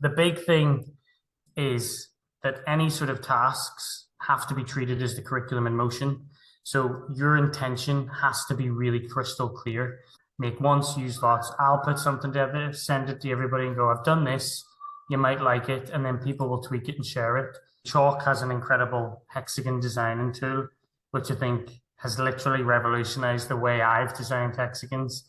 The big thing is that any sort of tasks have to be treated as the curriculum in motion. So your intention has to be really crystal clear. Make once, use lots. I'll put something together, send it to everybody and go, I've done this. You might like it. And then people will tweak it and share it. Chalk has an incredible hexagon designing tool, which I think has literally revolutionized the way I've designed hexagons.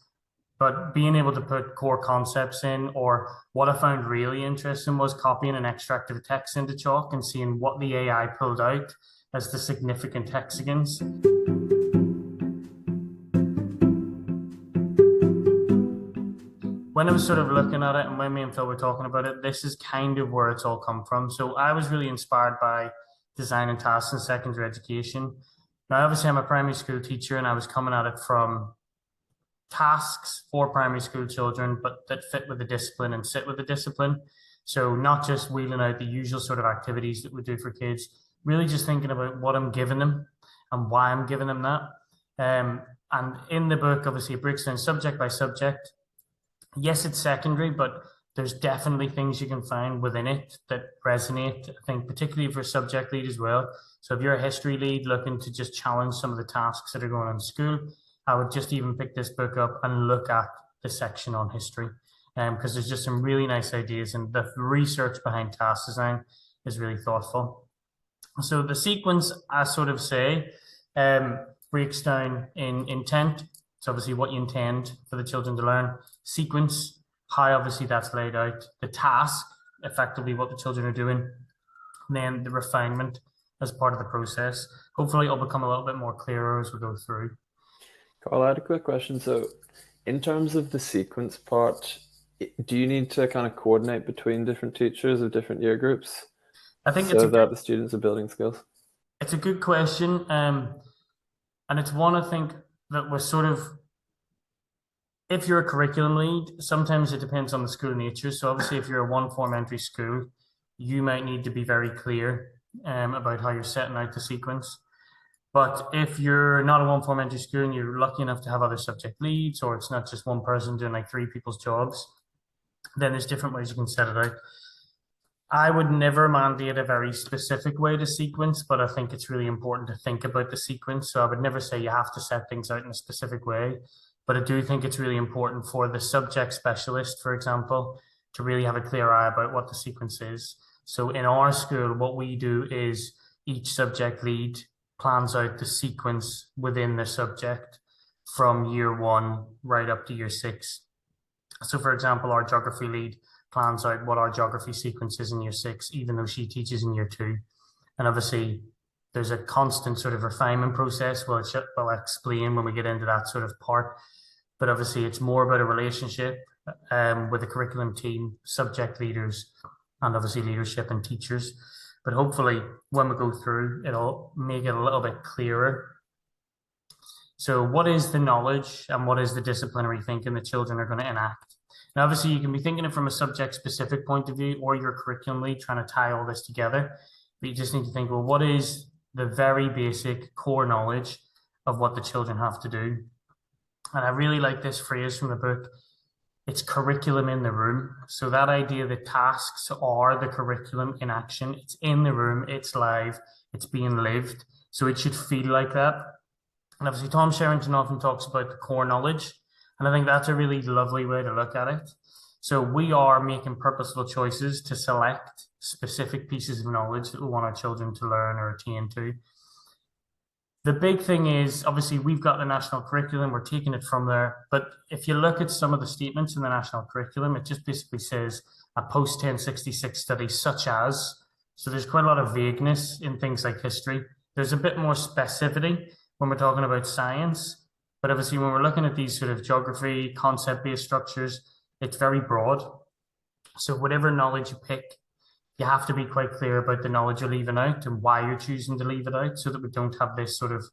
But being able to put core concepts in, or what I found really interesting was copying an extract of a text into Chalk and seeing what the AI pulled out as the significant hexagons. When I was sort of looking at it and when me and Phil were talking about it, this is kind of where it's all come from. So I was really inspired by design and tasks in secondary education. Now, obviously, I'm a primary school teacher and I was coming at it from tasks for primary school children, but that fit with the discipline and sit with the discipline. So not just wheeling out the usual sort of activities that we do for kids, really just thinking about what I'm giving them and why I'm giving them that. And in the book, obviously, it breaks down subject by subject. Yes, it's secondary, but there's definitely things you can find within it that resonate, I think, particularly for a subject lead as well. So if you're a history lead looking to just challenge some of the tasks that are going on in school, I would just even pick this book up and look at the section on history, because there's just some really nice ideas and the research behind task design is really thoughtful. So the sequence, I sort of say, breaks down in intent. It's obviously what you intend for the children to learn. Sequence, how obviously that's laid out. The task, effectively what the children are doing. And then the refinement as part of the process. Hopefully it'll become a little bit more clearer as we go through. Carl, I had a quick question. So, in terms of the sequence part, do you need to kind of coordinate between different teachers of different year groups I think so that the students are building skills? It's a good question. And it's one I think that was sort of, if you're a curriculum lead, sometimes it depends on the school nature. So obviously if you're a one form entry school, you might need to be very clear about how you're setting out the sequence. But if you're not a one form entry school and you're lucky enough to have other subject leads, or it's not just one person doing like three people's jobs, then there's different ways you can set it out. I would never mandate a very specific way to sequence, but I think it's really important to think about the sequence. So I would never say you have to set things out in a specific way, but I do think it's really important for the subject specialist, for example, to really have a clear eye about what the sequence is. So in our school, what we do is each subject lead plans out the sequence within the subject from year one right up to year six. So for example, our geography lead plans out what our geography sequence is in year six, even though she teaches in year two. And obviously there's a constant sort of refinement process, which I'll explain when we get into that sort of part. But obviously it's more about a relationship with the curriculum team, subject leaders, and obviously leadership and teachers. But hopefully when we go through, it'll make it a little bit clearer. So what is the knowledge and what is the disciplinary thinking the children are going to enact? Now, obviously, you can be thinking it from a subject-specific point of view, or your curriculum lead trying to tie all this together. But you just need to think, well, what is the very basic core knowledge of what the children have to do? And I really like this phrase from the book. It's curriculum in the room. So that idea that tasks are the curriculum in action. It's in the room, it's live, it's being lived. So it should feel like that. And obviously Tom Sherrington often talks about the core knowledge. And I think that's a really lovely way to look at it. So we are making purposeful choices to select specific pieces of knowledge that we want our children to learn or attain to. The big thing is, obviously, we've got the national curriculum, we're taking it from there. But if you look at some of the statements in the national curriculum, it just basically says a post-1066 study such as, so there's quite a lot of vagueness in things like history. There's a bit more specificity when we're talking about science. But obviously, when we're looking at these sort of geography, concept-based structures, it's very broad. So whatever knowledge you pick, you have to be quite clear about the knowledge you're leaving out and why you're choosing to leave it out so that we don't have this sort of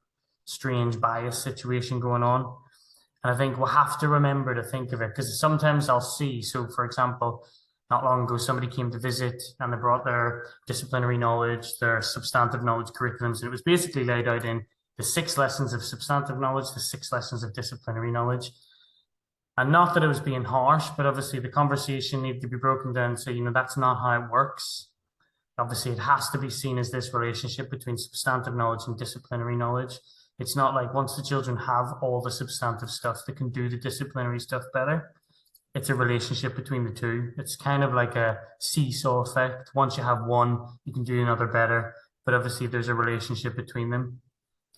strange bias situation going on. And I think we'll have to remember to think of it because sometimes I'll see, so for example, not long ago, somebody came to visit and they brought their disciplinary knowledge, their substantive knowledge curriculums, and it was basically laid out in the 6 lessons of substantive knowledge, the 6 lessons of disciplinary knowledge. And not that it was being harsh, but obviously the conversation needed to be broken down and say, that's not how it works. Obviously, it has to be seen as this relationship between substantive knowledge and disciplinary knowledge. It's not like once the children have all the substantive stuff, they can do the disciplinary stuff better. It's a relationship between the two. It's kind of like a seesaw effect. Once you have one, you can do another better. But obviously, there's a relationship between them.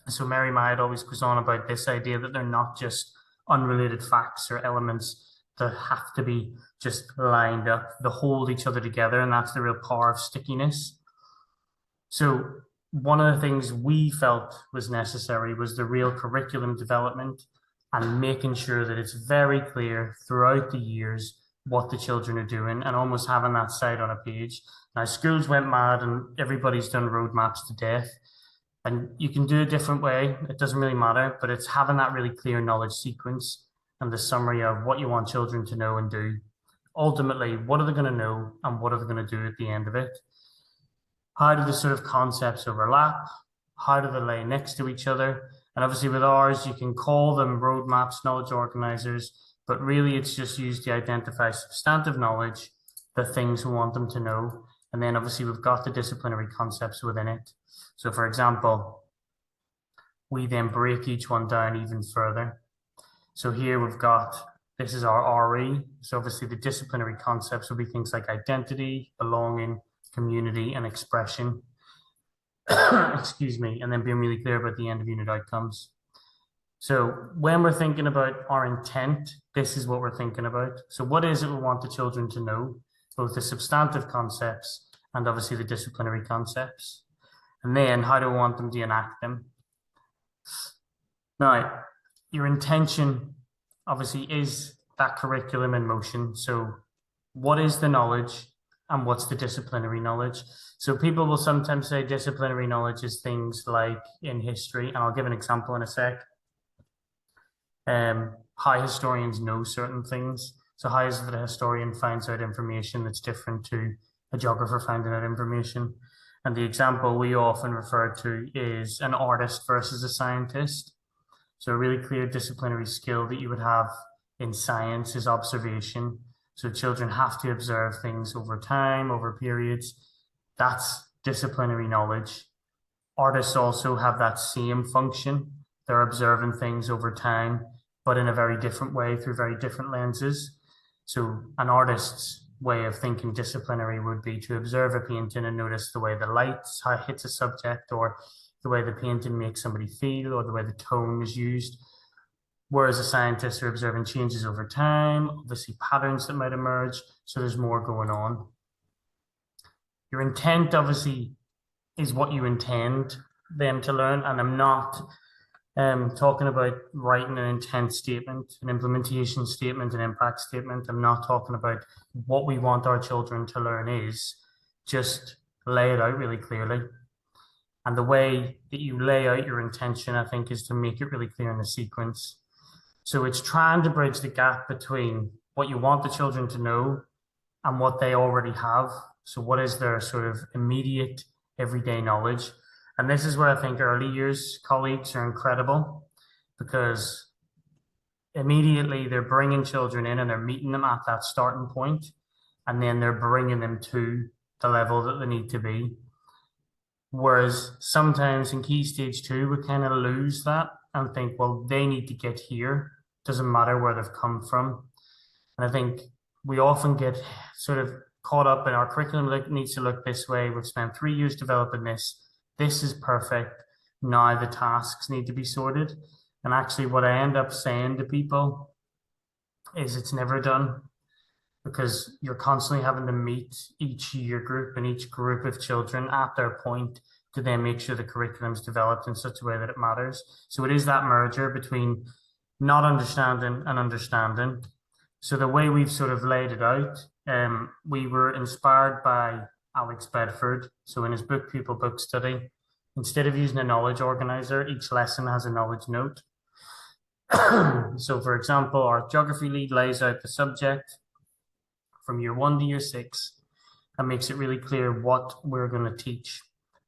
So Mary Myatt always goes on about this idea that they're not just unrelated facts or elements that have to be just lined up. They hold each other together, and that's the real power of stickiness. So one of the things we felt was necessary was the real curriculum development and making sure that it's very clear throughout the years what the children are doing and almost having that sight on a page. Now, schools went mad and everybody's done roadmaps to death. And you can do a different way. It doesn't really matter, but it's having that really clear knowledge sequence and the summary of what you want children to know and do. Ultimately, what are they going to know and what are they going to do at the end of it? How do the sort of concepts overlap? How do they lay next to each other? And obviously with ours, you can call them roadmaps, knowledge organizers, but really it's just used to identify substantive knowledge, the things we want them to know. And then obviously we've got the disciplinary concepts within it. So for example, we then break each one down even further. So here we've got, this is our RE. So obviously the disciplinary concepts will be things like identity, belonging, community, and expression. Excuse me, and then being really clear about the end of unit outcomes. So when we're thinking about our intent, this is what we're thinking about. So what is it we want the children to know? Both the substantive concepts and obviously the disciplinary concepts. And then how do we want them to enact them? Now, your intention obviously is that curriculum in motion. So what is the knowledge and what's the disciplinary knowledge? So people will sometimes say disciplinary knowledge is things like in history, and I'll give an example in a sec. How historians know certain things. So how is it that a historian finds out information that's different to a geographer finding out information? And the example we often refer to is an artist versus a scientist. So a really clear disciplinary skill that you would have in science is observation. So children have to observe things over time, over periods. That's disciplinary knowledge. Artists also have that same function. They're observing things over time, but in a very different way through very different lenses. So an artist's way of thinking disciplinary would be to observe a painting and notice the way the light hits a subject, or the way the painting makes somebody feel, or the way the tone is used. Whereas a scientist are observing changes over time, obviously patterns that might emerge, so there's more going on. Your intent obviously is what you intend them to learn, and I'm not talking about writing an intent statement, an implementation statement, an impact statement. I'm not talking about what we want our children to learn is, just lay it out really clearly. And the way that you lay out your intention, I think, is to make it really clear in the sequence. So it's trying to bridge the gap between what you want the children to know and what they already have. So what is their sort of immediate everyday knowledge? And this is where I think early years colleagues are incredible, because immediately they're bringing children in and they're meeting them at that starting point, and then they're bringing them to the level that they need to be. Whereas sometimes in Key Stage 2, we kind of lose that and think, well, they need to get here. Doesn't matter where they've come from. And I think we often get sort of caught up in our curriculum needs to look this way. We've spent 3 years developing this. This is perfect. Now the tasks need to be sorted. And actually what I end up saying to people is it's never done, because you're constantly having to meet each year group and each group of children at their point to then make sure the curriculum's developed in such a way that it matters. So it is that merger between not understanding and understanding. So the way we've sort of laid it out, we were inspired by Alex Bedford. So in his book, Pupil Book Study, instead of using a knowledge organizer, each lesson has a knowledge note. So for example, our geography lead lays out the subject from year 1 to year 6 and makes it really clear what we're going to teach.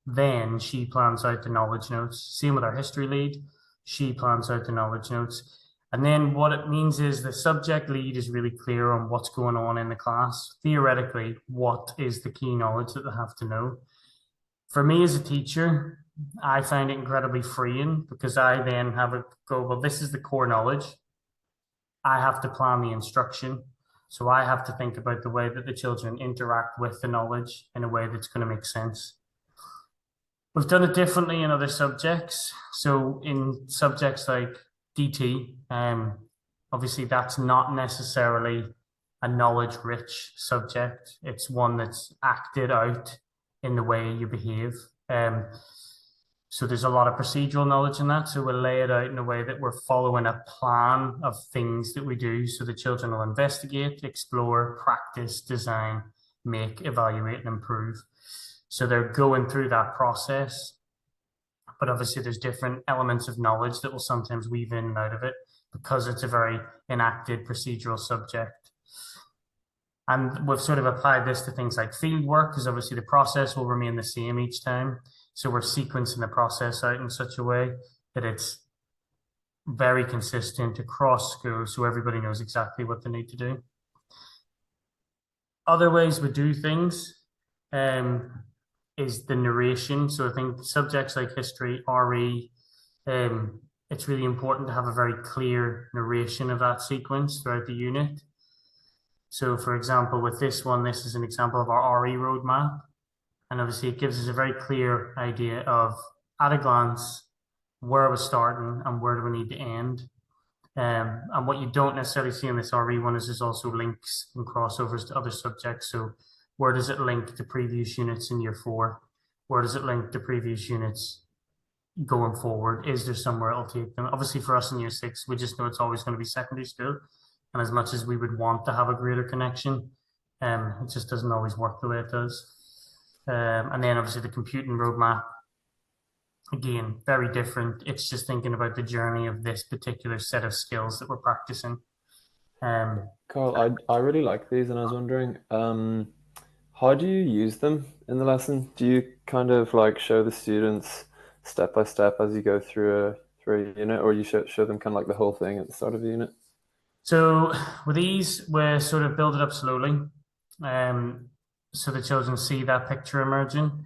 Then she plans out the knowledge notes. Same with our history lead. She plans out the knowledge notes. And then what it means is the subject lead is really clear on what's going on in the class. Theoretically, what is the key knowledge that they have to know? For me as a teacher, I find it incredibly freeing because I then have a go, well, this is the core knowledge. I have to plan the instruction. So I have to think about the way that the children interact with the knowledge in a way that's going to make sense. We've done it differently in other subjects. So in subjects like DT, obviously that's not necessarily a knowledge-rich subject. It's one that's acted out in the way you behave. So there's a lot of procedural knowledge in that. So we'll lay it out in a way that we're following a plan of things that we do. So the children will investigate, explore, practice, design, make, evaluate, and improve. So they're going through that process. But obviously there's different elements of knowledge that will sometimes weave in and out of it because it's a very enacted procedural subject. And we've sort of applied this to things like field work, because obviously the process will remain the same each time. So we're sequencing the process out in such a way that it's very consistent across schools so everybody knows exactly what they need to do. Other ways we do things is the narration. So I think subjects like history, RE, it's really important to have a very clear narration of that sequence throughout the unit. So for example, with this one, this is an example of our RE roadmap. And obviously it gives us a very clear idea of, at a glance, where we're starting and where do we need to end. And what you don't necessarily see in this RE one is there's also links and crossovers to other subjects. So where does it link to previous units in year 4? Where does it link to previous units going forward? Is there somewhere it'll take them? Obviously for us in year 6, we just know it's always going to be secondary school. And as much as we would want to have a greater connection, it just doesn't always work the way it does. And then obviously the computing roadmap, again, very different. It's just thinking about the journey of this particular set of skills that we're practicing. Carl, I really like these, and I was wondering, how do you use them in the lesson? Do you kind of like show the students step by step as you go through a unit, or you show them kind of like the whole thing at the start of the unit? So with these, we sort of build it up slowly, so the children see that picture emerging.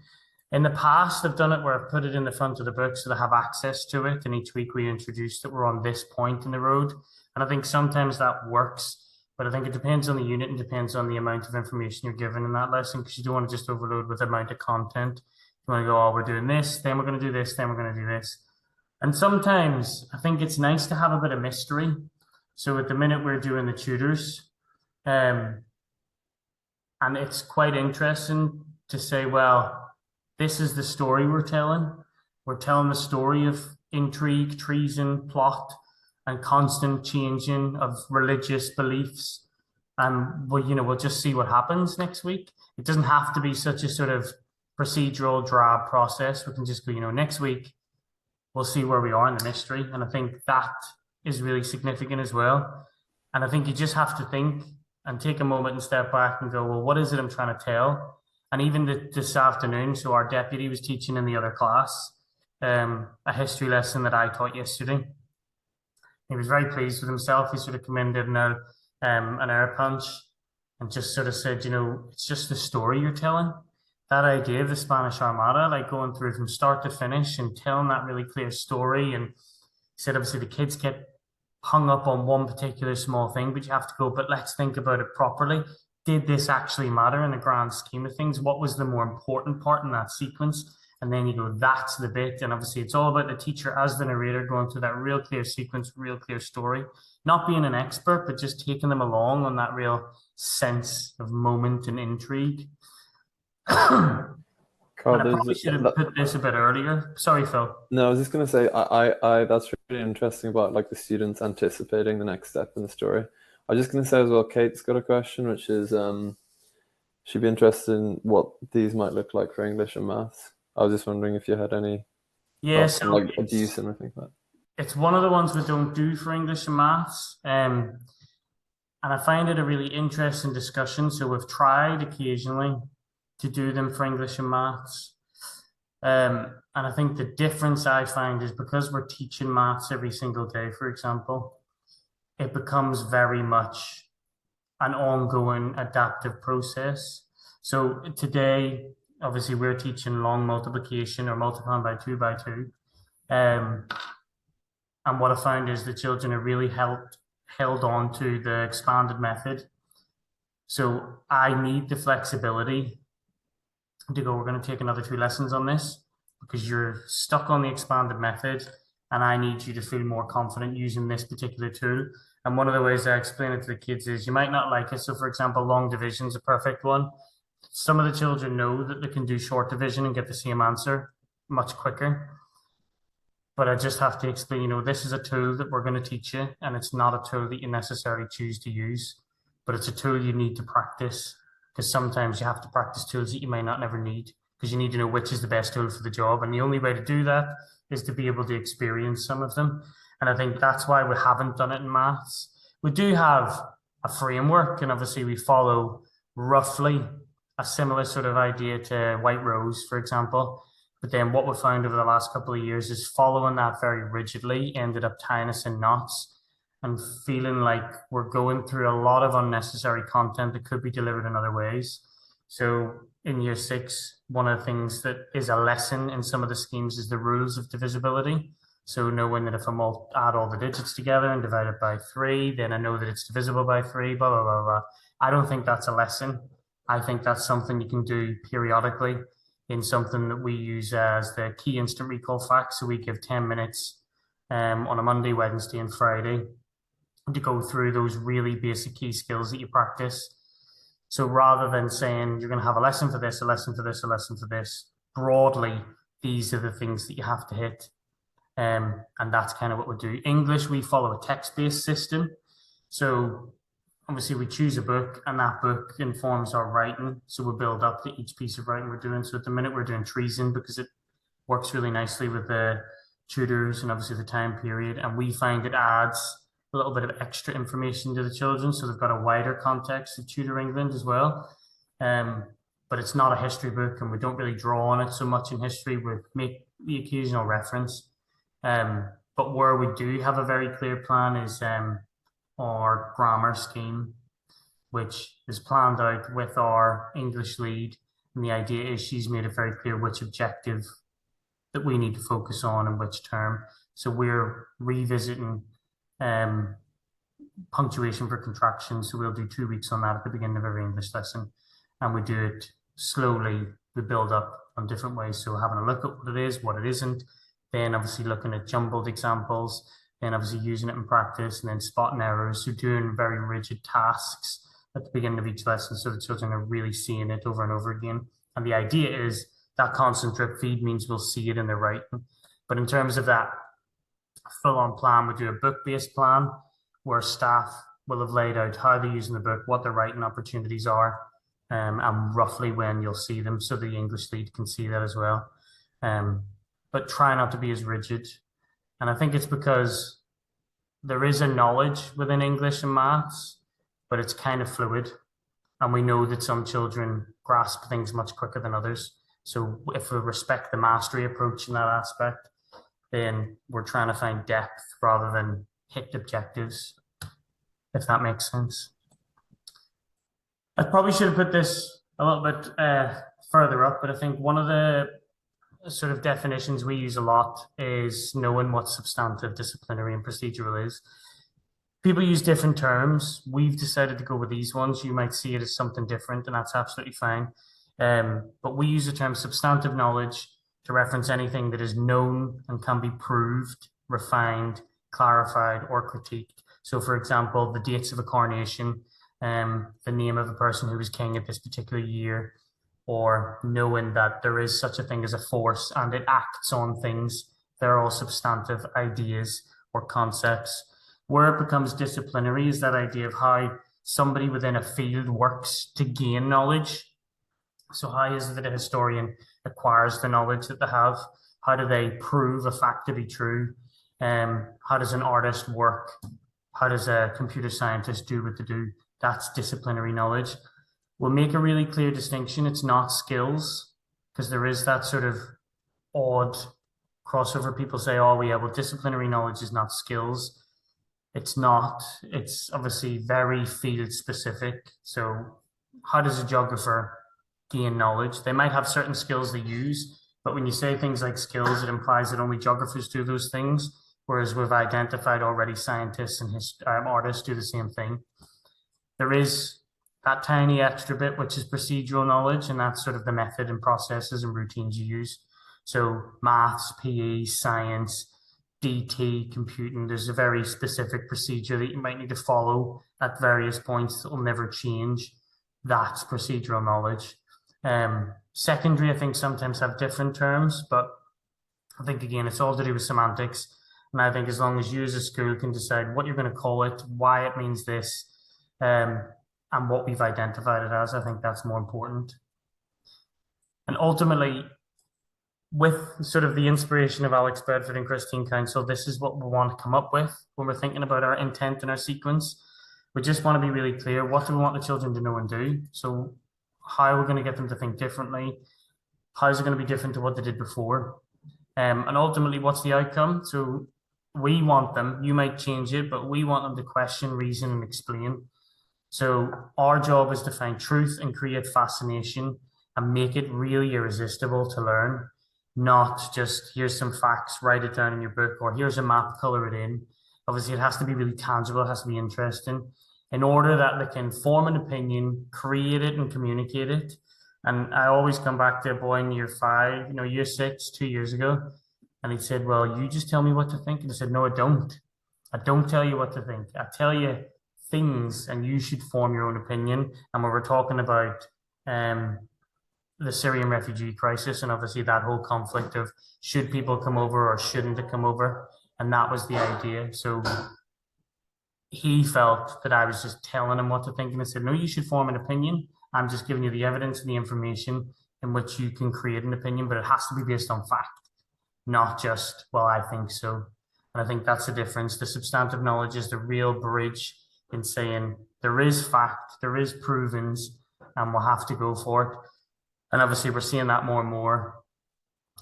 In the past, I've done it where I've put it in the front of the book so they have access to it, and each week we introduce that we're on this point in the road. And I think sometimes that works, but I think it depends on the unit and depends on the amount of information you're given in that lesson, because you don't want to just overload with the amount of content. You want to go, oh, we're doing this, then we're going to do this, then we're going to do this. And sometimes I think it's nice to have a bit of mystery. So at the minute we're doing the tutors, and it's quite interesting to say, well, this is the story we're telling. We're telling the story of intrigue, treason, plot, and constant changing of religious beliefs. And we'll just see what happens next week. It doesn't have to be such a sort of procedural drab process. We can just go, next week we'll see where we are in the mystery. And I think that is really significant as well. And I think you just have to think and take a moment and step back and go, well, what is it I'm trying to tell? And even this afternoon, so our deputy was teaching in the other class, a history lesson that I taught yesterday. He was very pleased with himself. He sort of came in, did an air punch and just sort of said, it's just the story you're telling. That idea of the Spanish Armada, like going through from start to finish and telling that really clear story. And he said, obviously, the kids get hung up on one particular small thing, but you have to go, but let's think about it properly. Did this actually matter in the grand scheme of things? What was the more important part in that sequence? And then you go, that's the bit. And obviously it's all about the teacher as the narrator going through that real clear sequence, real clear story, not being an expert, but just taking them along on that real sense of moment and intrigue. Carl, I probably should have put this a bit earlier. Sorry, Phil. No, I was just going to say, I that's really interesting about like the students anticipating the next step in the story. I was just going to say as well, Kate's got a question, which is, she'd be interested in what these might look like for English and maths. I was just wondering if you had any thoughts on like abuse and anything like that. It's one of the ones we don't do for English and maths. And I find it a really interesting discussion. So we've tried occasionally to do them for English and maths. And I think the difference I find is because we're teaching maths every single day, for example, it becomes very much an ongoing adaptive process. So today, obviously, we're teaching long multiplication or multiplying by two by two. Um, and what I found is the children are really held on to the expanded method. So I need the flexibility to go, we're going to take another two lessons on this because you're stuck on the expanded method and I need you to feel more confident using this particular tool. And one of the ways I explain it to the kids is you might not like it. So for example, long division is a perfect one. Some of the children know that they can do short division and get the same answer much quicker. But I just have to explain, this is a tool that we're going to teach you, and it's not a tool that you necessarily choose to use, but it's a tool you need to practice because sometimes you have to practice tools that you may not never need because you need to know which is the best tool for the job. And the only way to do that is to be able to experience some of them. And I think that's why we haven't done it in maths. We do have a framework, and obviously we follow roughly a similar sort of idea to White Rose, for example. But then what we found over the last couple of years is following that very rigidly ended up tying us in knots and feeling like we're going through a lot of unnecessary content that could be delivered in other ways. So in year 6, one of the things that is a lesson in some of the schemes is the rules of divisibility. So knowing that if I add all the digits together and divide it by 3, then I know that it's divisible by 3, blah, blah, blah, blah. I don't think that's a lesson. I think that's something you can do periodically in something that we use as the key instant recall facts. So we give 10 minutes on a Monday, Wednesday, and Friday to go through those really basic key skills that you practice. So rather than saying you're going to have a lesson for this, a lesson for this, a lesson for this, broadly, these are the things that you have to hit. And that's kind of what we do. English, we follow a text-based system. So obviously we choose a book and that book informs our writing. So we build up to each piece of writing we're doing. So at the minute we're doing treason because it works really nicely with the tutors and obviously the time period. And we find it adds a little bit of extra information to the children. So they've got a wider context of Tudor England as well. But it's not a history book and we don't really draw on it so much in history. We make the occasional reference. But where we do have a very clear plan is our grammar scheme, which is planned out with our English lead. And the idea is she's made it very clear which objective that we need to focus on and which term. So we're revisiting punctuation for contractions. So we'll do 2 weeks on that at the beginning of every English lesson. And we do it slowly. We build up on different ways. So having a look at what it is, what it isn't, then obviously looking at jumbled examples, then obviously using it in practice and then spotting errors. So doing very rigid tasks at the beginning of each lesson so the children are really seeing it over and over again. And the idea is that constant drip feed means we'll see it in their writing. But in terms of that full-on plan, we do a book-based plan where staff will have laid out how they're using the book, what their writing opportunities are, and roughly when you'll see them so the English lead can see that as well. But try not to be as rigid. And I think it's because there is a knowledge within English and maths, but it's kind of fluid. And we know that some children grasp things much quicker than others. So if we respect the mastery approach in that aspect, then we're trying to find depth rather than hit objectives, if that makes sense. I probably should have put this a little bit further up, but I think one of the sort of definitions we use a lot is knowing what substantive, disciplinary, and procedural is. People use different terms. We've decided to go with these ones. You might see it as something different, and that's absolutely fine. But we use the term substantive knowledge to reference anything that is known and can be proved, refined, clarified, or critiqued. So, for example, the dates of a coronation, the name of a person who was king at this particular year, or knowing that there is such a thing as a force and it acts on things. They're all substantive ideas or concepts. Where it becomes disciplinary is that idea of how somebody within a field works to gain knowledge. So how is it that a historian acquires the knowledge that they have? How do they prove a fact to be true? How does an artist work? How does a computer scientist do what they do? That's disciplinary knowledge. We'll make a really clear distinction. It's not skills, because there is that sort of odd crossover. People say, oh, yeah, well, disciplinary knowledge is not skills. It's not. It's obviously very field specific. So how does a geographer gain knowledge? They might have certain skills they use, but when you say things like skills, it implies that only geographers do those things. Whereas we've identified already scientists and artists do the same thing. There is that tiny extra bit, which is procedural knowledge, and that's sort of the method and processes and routines you use. So maths, PE, science, DT, computing, there's a very specific procedure that you might need to follow at various points that will never change. That's procedural knowledge. Secondary, I think sometimes have different terms, but I think again, it's all to do with semantics. And I think as long as you as a school can decide what you're going to call it, why it means this, and what we've identified it as, I think that's more important. And ultimately, with sort of the inspiration of Alex Bedford and Christine Council, this is what we want to come up with when we're thinking about our intent and our sequence. We just want to be really clear. What do we want the children to know and do? So how are we going to get them to think differently? How is it going to be different to what they did before? And ultimately, what's the outcome? So we want them, you might change it, but we want them to question, reason, and explain. So our job is to find truth and create fascination and make it really irresistible to learn, not just here's some facts, write it down in your book, or here's a map, color it in. Obviously, it has to be really tangible, it has to be interesting in order that they can form an opinion, create it, and communicate it. And I always come back to a boy in year 5, year 6, 2 years ago. And he said, well, you just tell me what to think. And I said, no, I don't. I don't tell you what to think. I tell you things and you should form your own opinion. And when we're talking about the Syrian refugee crisis and obviously that whole conflict of should people come over or shouldn't they come over? And that was the idea. So he felt that I was just telling him what to think. And I said, no, you should form an opinion. I'm just giving you the evidence and the information in which you can create an opinion, but it has to be based on fact, not just, well, I think so. And I think that's the difference. The substantive knowledge is the real bridge in saying there is fact, there is provens, and we'll have to go for it. And obviously we're seeing that more and more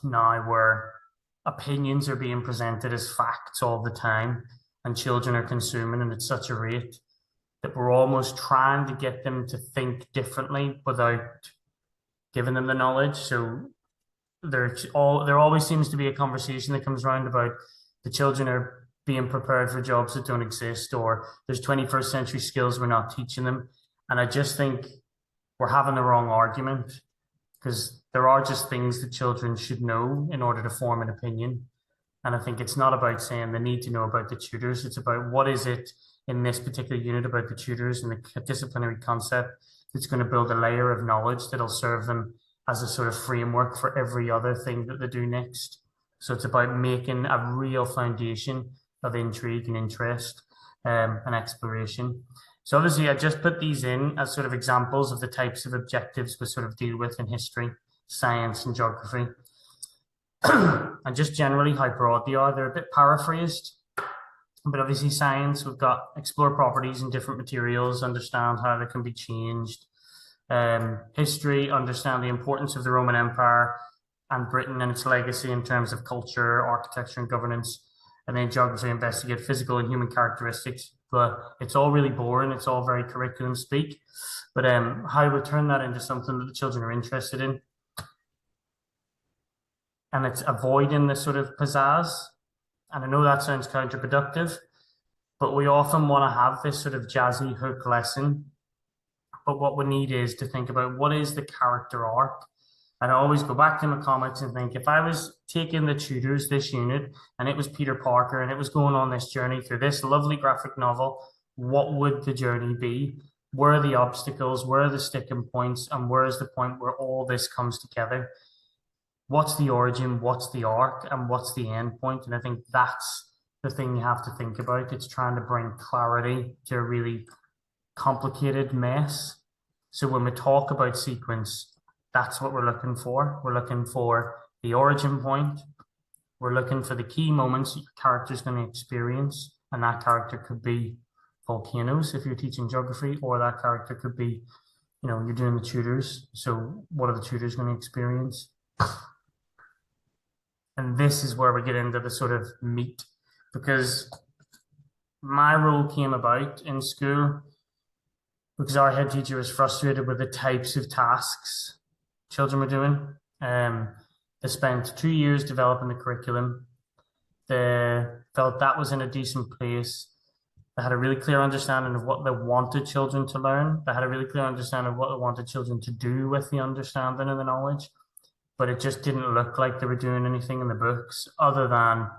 now where opinions are being presented as facts all the time and children are consuming and at such a rate that we're almost trying to get them to think differently without giving them the knowledge. So there always seems to be a conversation that comes around about the children are being prepared for jobs that don't exist, or there's 21st century skills we're not teaching them. And I just think we're having the wrong argument because there are just things that children should know in order to form an opinion. And I think it's not about saying they need to know about the tutors. It's about what is it in this particular unit about the tutors and the disciplinary concept that's going to build a layer of knowledge that'll serve them as a sort of framework for every other thing that they do next. So it's about making a real foundation of intrigue and interest and exploration. So obviously I just put these in as sort of examples of the types of objectives we sort of deal with in history, science and geography. And just generally how broad they are. They're a bit paraphrased, but obviously science, we've got explore properties in different materials, understand how they can be changed. History, understand the importance of the Roman Empire and Britain and its legacy in terms of culture, architecture, and governance. And then geography, investigate physical and human characteristics. But it's all really boring. It's all very curriculum speak. But how we turn that into something that the children are interested in. And it's avoiding the sort of pizzazz. And I know that sounds counterproductive, but we often want to have this sort of jazzy hook lesson. But what we need is to think about what is the character arc. And I always go back to my comics and think if I was taking the tutors this unit and it was Peter Parker and it was going on this journey through this lovely graphic novel, what would the journey be? Where are the obstacles? Where are the sticking points? And where is the point where all this comes together? What's the origin? What's the arc? And what's the end point? And I think that's the thing you have to think about. It's trying to bring clarity to a really complicated mess. So when we talk about sequence, that's what we're looking for. We're looking for the origin point. We're looking for the key moments your character's going to experience. And that character could be volcanoes if you're teaching geography, or that character could be, you're doing the tutors. So what are the tutors going to experience? And this is where we get into the sort of meat, because my role came about in school because our head teacher was frustrated with the types of tasks children were doing. They spent 2 years developing the curriculum. They felt that was in a decent place. They had a really clear understanding of what they wanted children to learn. They had a really clear understanding of what they wanted children to do with the understanding and the knowledge. But it just didn't look like they were doing anything in the books other than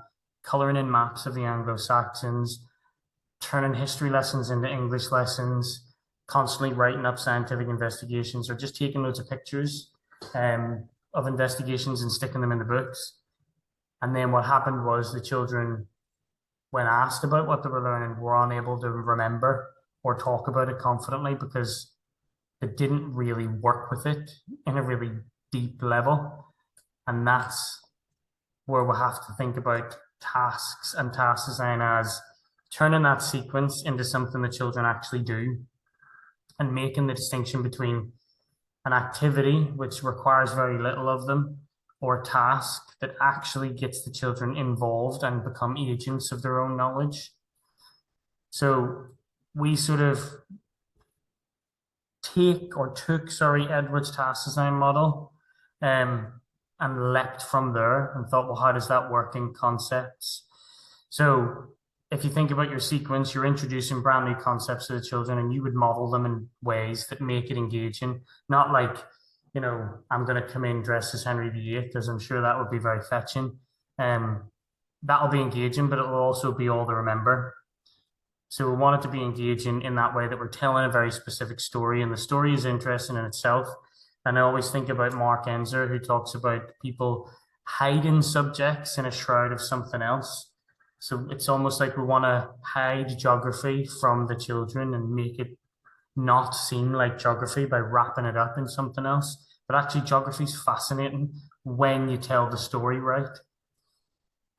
colouring in maps of the Anglo-Saxons, turning history lessons into English lessons, constantly writing up scientific investigations, or just taking loads of pictures of investigations and sticking them in the books. And then what happened was the children, when asked about what they were learning, were unable to remember or talk about it confidently because they didn't really work with it in a really deep level. And that's where we have to think about tasks and task design as turning that sequence into something that children actually do and making the distinction between an activity which requires very little of them or a task that actually gets the children involved and become agents of their own knowledge. So we sort of took Edward's task design model and leapt from there and thought, well, how does that work in concepts? So if you think about your sequence, you're introducing brand new concepts to the children and you would model them in ways that make it engaging, not like, I'm going to come in dressed as Henry VIII, because I'm sure that would be very fetching. That'll be engaging, but it will also be all they remember. So we want it to be engaging in that way that we're telling a very specific story, and the story is interesting in itself. And I always think about Mark Enzer, who talks about people hiding subjects in a shroud of something else. So it's almost like we want to hide geography from the children and make it not seem like geography by wrapping it up in something else. But actually, geography is fascinating when you tell the story right.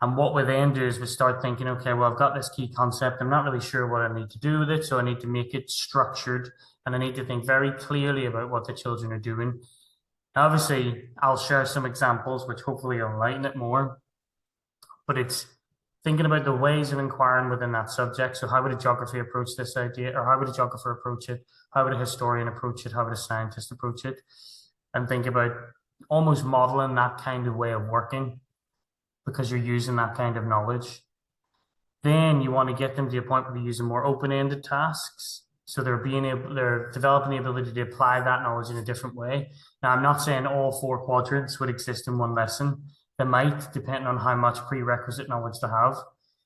And what we then do is we start thinking, okay, well, I've got this key concept. I'm not really sure what I need to do with it. So I need to make it structured and I need to think very clearly about what the children are doing. Now, obviously, I'll share some examples, which hopefully will enlighten it more. But it's thinking about the ways of inquiring within that subject. So how would a geography approach this idea? Or how would a geographer approach it? How would a historian approach it? How would a scientist approach it? And think about almost modeling that kind of way of working because you're using that kind of knowledge. Then you want to get them to a point where they're using more open-ended tasks. So they're developing the ability to apply that knowledge in a different way. Now, I'm not saying all 4 quadrants would exist in one lesson. They might, depending on how much prerequisite knowledge they have.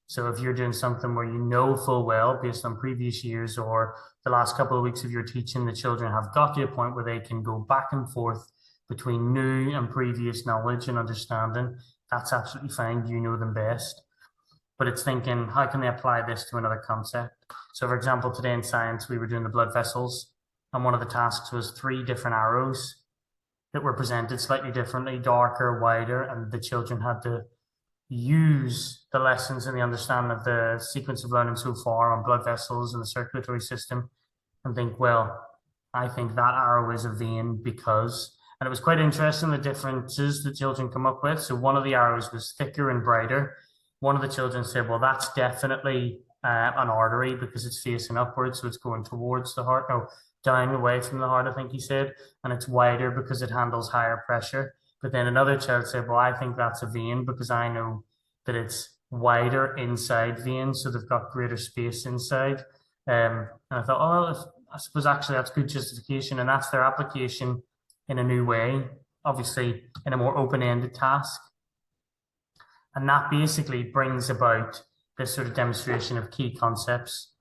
So if you're doing something where you know full well, based on previous years or the last couple of weeks of your teaching, the children have got to a point where they can go back and forth between new and previous knowledge and understanding, that's absolutely fine. You know them best. But it's thinking, how can they apply this to another concept? So, for example, today in science, we were doing the blood vessels, and one of the tasks was 3 different arrows that were presented slightly differently, darker, wider, and the children had to use the lessons and the understanding of the sequence of learning so far on blood vessels and the circulatory system and think, well, I think that arrow is a vein because, and it was quite interesting the differences the children come up with. So one of the arrows was thicker and brighter. One of the children said, well, that's definitely an artery because it's facing upwards, so it's going towards the heart, no, down away from the heart, I think he said, and it's wider because it handles higher pressure. But then another child said, well, I think that's a vein because I know that it's wider inside veins, so they've got greater space inside. And I thought, oh, well, I suppose actually that's good justification, and that's their application in a new way, obviously in a more open-ended task. And that basically brings about this sort of demonstration of key concepts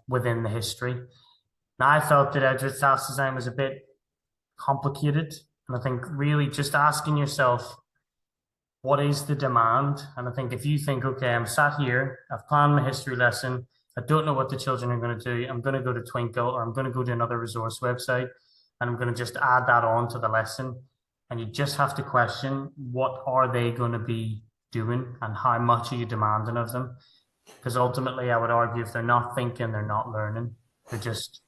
within the history. Now, I felt that Edward's task design was a bit complicated. And I think really just asking yourself, what is the demand? And I think if you think, okay, I'm sat here, I've planned my history lesson, I don't know what the children are going to do, I'm going to go to Twinkle or I'm going to go to another resource website and I'm going to just add that on to the lesson. And you just have to question, what are they going to be doing and how much are you demanding of them? Because ultimately, I would argue if they're not thinking, they're not learning. They're just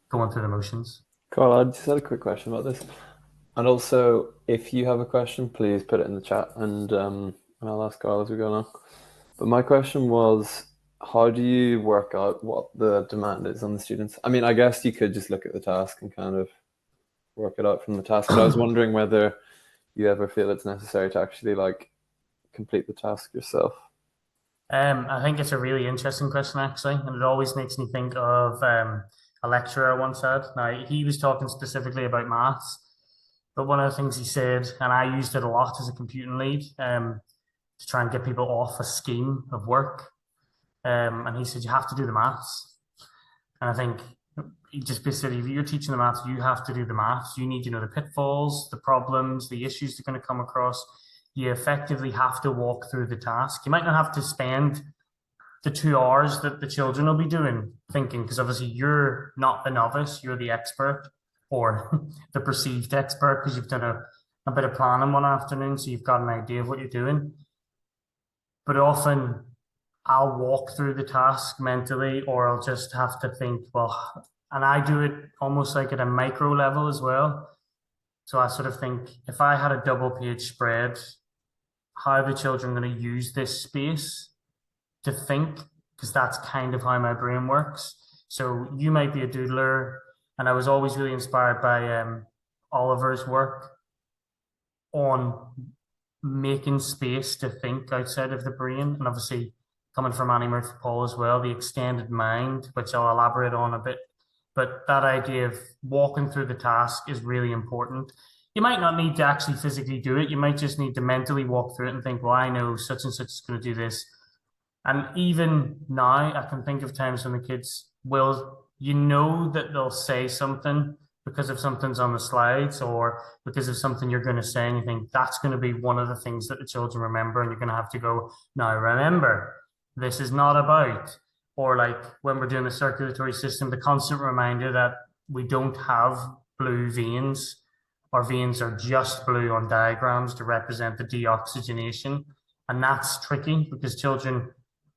going through the motions. Carl, I just had a quick question about this. And also, if you have a question, please put it in the chat and I'll ask Carl as we go along. But my question was, how do you work out what the demand is on the students? I mean, I guess you could just look at the task and kind of work it out from the task, but I was wondering whether you ever feel it's necessary to actually like complete the task yourself. I think it's a really interesting question, actually, and it always makes me think of a lecturer I once had. Now, he was talking specifically about maths, but one of the things he said, and I used it a lot as a computing lead, to try and get people off a scheme of work. And he said, you have to do the maths. And I think he just basically, if you're teaching the maths, you have to do the maths. You need to know the pitfalls, the problems, the issues they're going to come across. You effectively have to walk through the task. You might not have to spend the 2 hours that the children will be doing thinking, because obviously you're not the novice, you're the expert or the perceived expert because you've done a bit of planning one afternoon, so you've got an idea of what you're doing. But often I'll walk through the task mentally, or I'll just have to think, well, and I do it almost like at a micro level as well. So I sort of think if I had a double page spread, how are the children going to use this space to think? Because that's kind of how my brain works. So you might be a doodler, and I was always really inspired by Oliver's work on making space to think outside of the brain. And obviously, coming from Annie Murphy Paul as well, the extended mind, which I'll elaborate on a bit. But that idea of walking through the task is really important. You might not need to actually physically do it. You might just need to mentally walk through it and think, well, I know such and such is going to do this. And even now, I can think of times when the kids will, you know, that they'll say something because of something's on the slides or because of something you're going to say, and you think that's going to be one of the things that the children remember, and you're going to have to go, now remember, this is not about, or like when we're doing the circulatory system, the constant reminder that we don't have blue veins. Our veins are just blue on diagrams to represent the deoxygenation. And that's tricky because children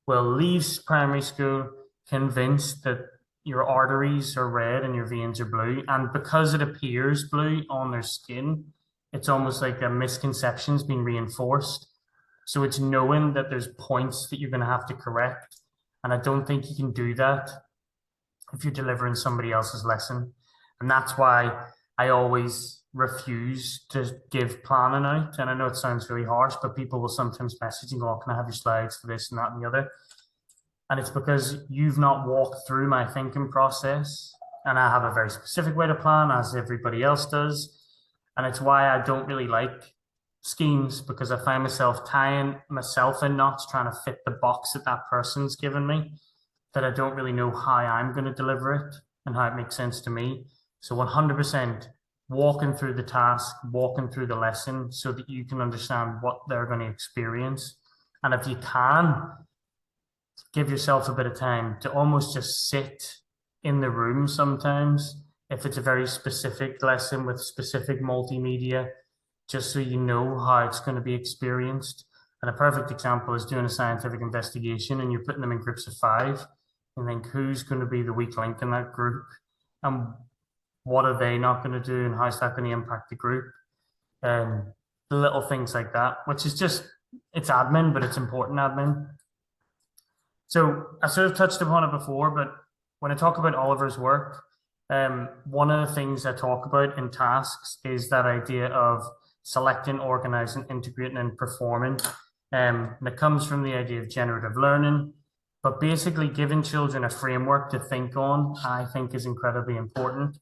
will leave primary school convinced that your arteries are red and your veins are blue. And because it appears blue on their skin, it's almost like a misconception's been reinforced. So it's knowing that there's points that you're going to have to correct. And I don't think you can do that if you're delivering somebody else's lesson. And that's why I always refuse to give planning out. And I know it sounds really harsh, but people will sometimes message and go, oh, can I have your slides for this and that and the other? And it's because you've not walked through my thinking process. And I have a very specific way to plan, as everybody else does. And it's why I don't really like schemes, because I find myself tying myself in knots trying to fit the box that that person's given me, that I don't really know how I'm going to deliver it and how it makes sense to me. So 100% walking through the task, walking through the lesson so that you can understand what they're going to experience. And if you can, give yourself a bit of time to almost just sit in the room sometimes, if it's a very specific lesson with specific multimedia, just so you know how it's going to be experienced. And a perfect example is doing a scientific investigation and you're putting them in groups of 5 and think who's going to be the weak link in that group and what are they not going to do and how's that going to impact the group, and little things like that, which is just, it's admin, but it's important admin. So I sort of touched upon it before, but when I talk about Oliver's work, one of the things I talk about in tasks is that idea of selecting, organizing, integrating, and performing. And it comes from the idea of generative learning, but basically giving children a framework to think on, I think is incredibly important.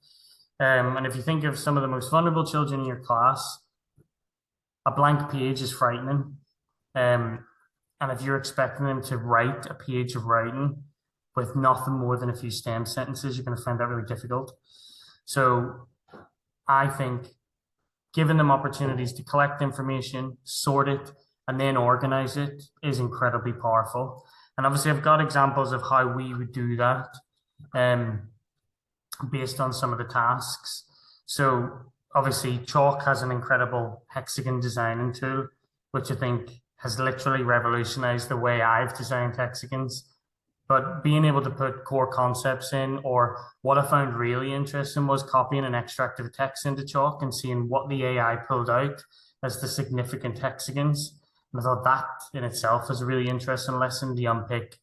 And if you think of some of the most vulnerable children in your class, a blank page is frightening. And if you're expecting them to write a page of writing with nothing more than a few stem sentences, you're going to find that really difficult. So I think giving them opportunities to collect information, sort it, and then organize it is incredibly powerful. And obviously, I've got examples of how we would do that based on some of the tasks. So obviously, Chalk has an incredible hexagon designing tool, which I think has literally revolutionized the way I've designed hexagons. But being able to put core concepts in, or what I found really interesting was copying an extract of text into Chalk and seeing what the AI pulled out as the significant hexagons. And I thought that in itself was a really interesting lesson to unpick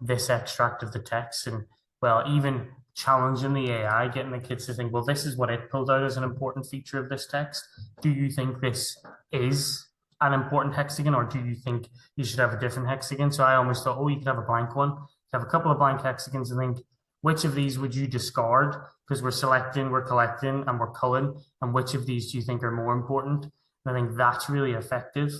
this extract of the text, and well, even challenging the AI, getting the kids to think, well, this is what it pulled out as an important feature of this text. Do you think this is an important hexagon, or do you think you should have a different hexagon? So I almost thought, oh, you could have a blank one, have a couple of blank hexagons, and think, which of these would you discard? Because we're selecting, we're collecting, and we're culling, and which of these do you think are more important? And I think that's really effective.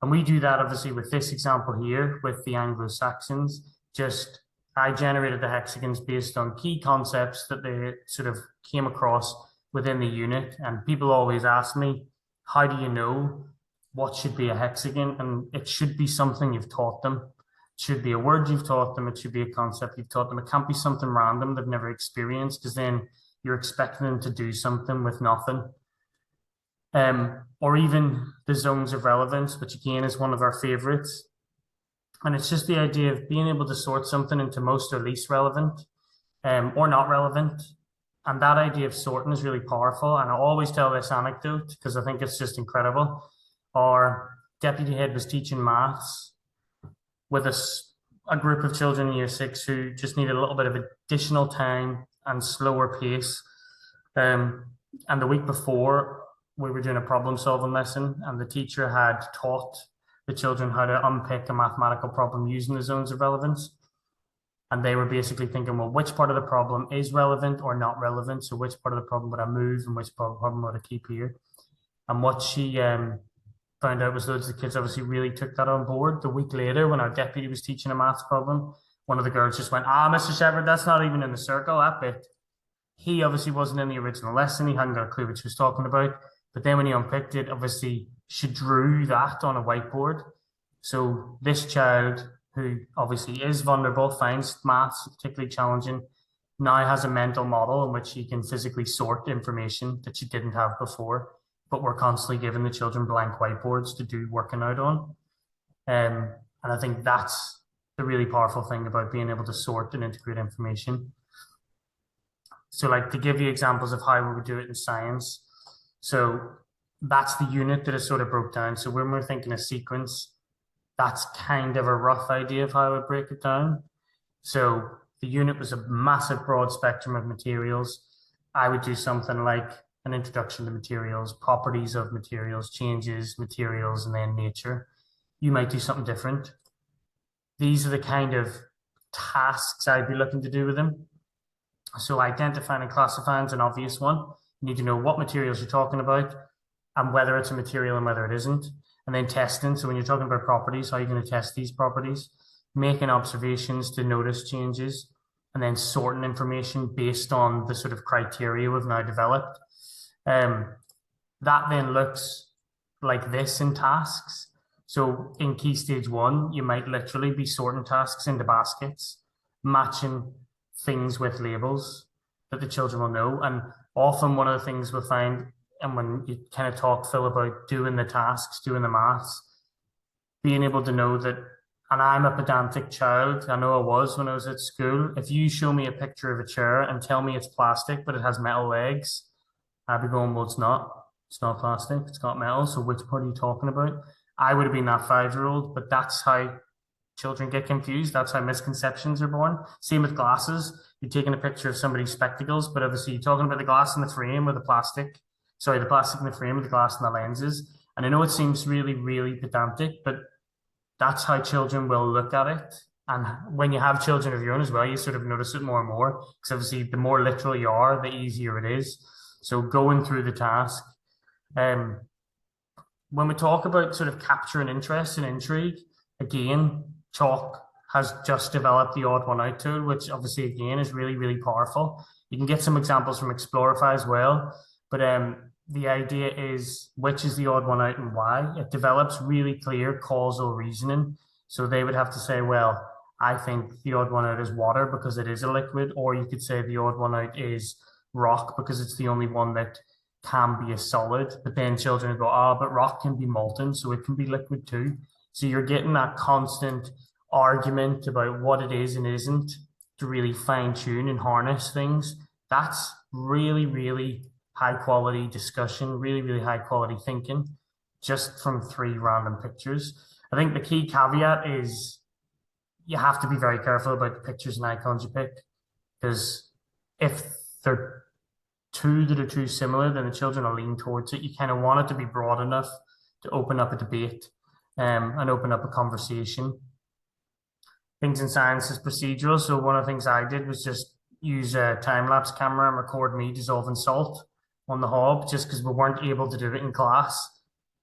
And we do that obviously with this example here with the Anglo-Saxons. Just I generated the hexagons based on key concepts that they sort of came across within the unit. And people always ask me, how do you know what should be a hexagon? And it should be something you've taught them. It should be a word you've taught them. It should be a concept you've taught them. It can't be something random they've never experienced, because then you're expecting them to do something with nothing. Or even the zones of relevance, which again is one of our favorites. And it's just the idea of being able to sort something into most or least relevant, or not relevant. And that idea of sorting is really powerful. And I always tell this anecdote because I think it's just incredible. Our deputy head was teaching maths with a group of children in year 6 who just needed a little bit of additional time and slower pace. And the week before, we were doing a problem solving lesson, and the teacher had taught the children how to unpick a mathematical problem using the zones of relevance. And they were basically thinking, well, which part of the problem is relevant or not relevant? So which part of the problem would I move and which part of the problem would I keep here? And what she found out was loads of the kids obviously really took that on board. The week later, when our deputy was teaching a maths problem, one of the girls just went, Mr. Shepherd, that's not even in the circle, that bit. He obviously wasn't in the original lesson. He hadn't got a clue what she was talking about. But then when he unpicked it, obviously she drew that on a whiteboard. So this child, who obviously is vulnerable, finds maths particularly challenging, now has a mental model in which she can physically sort information that she didn't have before. But we're constantly giving the children blank whiteboards to do working out on. And I think that's the really powerful thing about being able to sort and integrate information. So like, to give you examples of how we would do it in science. So that's the unit that is sort of broke down. So when we're thinking a sequence, that's kind of a rough idea of how I would break it down. So the unit was a massive broad spectrum of materials. I would do something like an introduction to materials, properties of materials, changes, materials, and then nature. You might do something different. These are the kind of tasks I'd be looking to do with them. So identifying and classifying is an obvious one. You need to know what materials you're talking about and whether it's a material and whether it isn't. And then testing. So when you're talking about properties, how are you going to test these properties? Making observations to notice changes, and then sorting information based on the sort of criteria we've now developed. That then looks like this in tasks. So in key stage 1, you might literally be sorting tasks into baskets, matching things with labels that the children will know. And often one of the things we'll find, and when you kind of talk, Phil, about doing the tasks, doing the maths, being able to know that, and I'm a pedantic child, I know I was when I was at school, if you show me a picture of a chair and tell me it's plastic, but it has metal legs, I'd be going, well, it's not plastic, it's got metal, so which part are you talking about? I would have been that 5-year-old, but that's how children get confused. That's how misconceptions are born. Same with glasses. You're taking a picture of somebody's spectacles, but obviously you're talking about the glass in the frame or the plastic. Sorry, the plastic in the frame with the glass and the lenses. And I know it seems really, really pedantic, but that's how children will look at it. And when you have children of your own as well, you sort of notice it more and more. Because obviously the more literal you are, the easier it is. So going through the task. When we talk about sort of capturing interest and intrigue, again, Chalk has just developed the odd one out tool, which obviously again is really, really powerful. You can get some examples from Explorify as well, but the idea is which is the odd one out and why. It develops really clear causal reasoning. So they would have to say, well, I think the odd one out is water because it is a liquid, or you could say the odd one out is rock because it's the only one that can be a solid. But then children go, but rock can be molten, so it can be liquid too. So you're getting that constant argument about what it is and isn't to really fine tune and harness things. That's really, really high quality discussion, really, really high quality thinking, just from 3 random pictures. I think the key caveat is you have to be very careful about the pictures and icons you pick, because if they're two that are too similar, then the children will lean towards it. You kind of want it to be broad enough to open up a debate, and open up a conversation. Things in science is procedural. So one of the things I did was just use a time-lapse camera and record me dissolving salt on the hob, just because we weren't able to do it in class.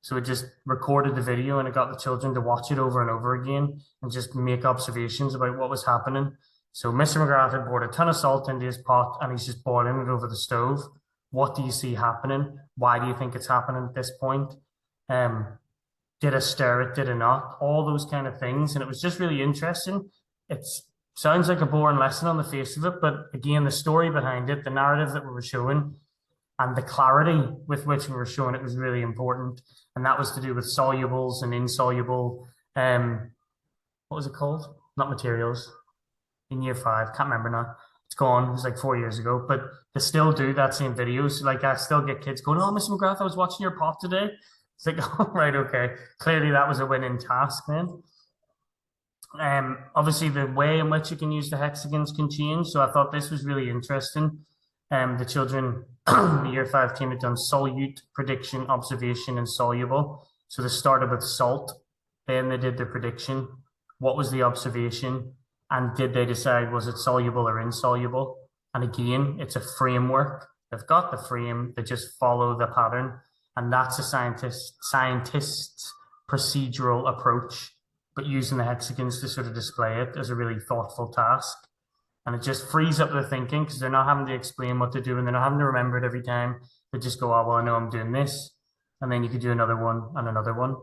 So it just recorded the video and it got the children to watch it over and over again and just make observations about what was happening. So Mr. McGrath had poured a ton of salt into his pot and he's just boiling it over the stove. What do you see happening? Why do you think it's happening at this point? Did I stir it? Did I not? All those kind of things. And it was just really interesting. It sounds like a boring lesson on the face of it, but again, the story behind it, the narrative that we were showing, and the clarity with which we were showing it was really important. And that was to do with solubles and insoluble, what was it called? Not materials. In year 5, can't remember now. It's gone. It was like 4 years ago, but they still do that same video. So like I still get kids going, "Oh, Mr. McGrath, I was watching your pot today." It's like, oh, right, okay. Clearly that was a winning task then. Obviously the way in which you can use the hexagons can change. So I thought this was really interesting. The children, the year 5 team had done solute, prediction, observation, and soluble. So they started with salt, then they did the prediction. What was the observation? And did they decide, was it soluble or insoluble? And again, it's a framework. They've got the frame, they just follow the pattern. And that's a scientist's procedural approach, but using the hexagons to sort of display it as a really thoughtful task. And it just frees up their thinking because they're not having to explain what to do and they're not having to remember it every time. They just go, "Oh, well, I know I'm doing this." And then you could do another one and another one.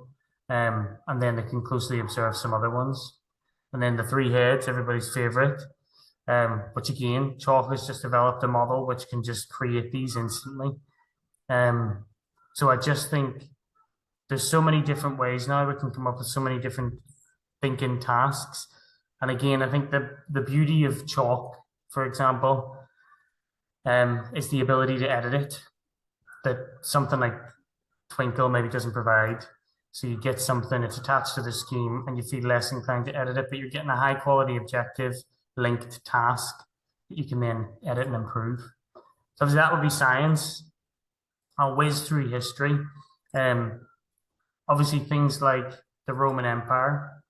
And then they can closely observe some other ones. And then the 3 heads, everybody's favorite. Which again, Chalk has just developed a model which can just create these instantly. So I just think there's so many different ways now we can come up with so many different thinking tasks. And again, I think the beauty of Chalk, for example, is the ability to edit it, that something like Twinkle maybe doesn't provide. So you get something, it's attached to the scheme and you feel less inclined to edit it, but you're getting a high quality objective linked task that you can then edit and improve. So obviously that would be science. I'll whiz through history. Obviously things like the Roman Empire,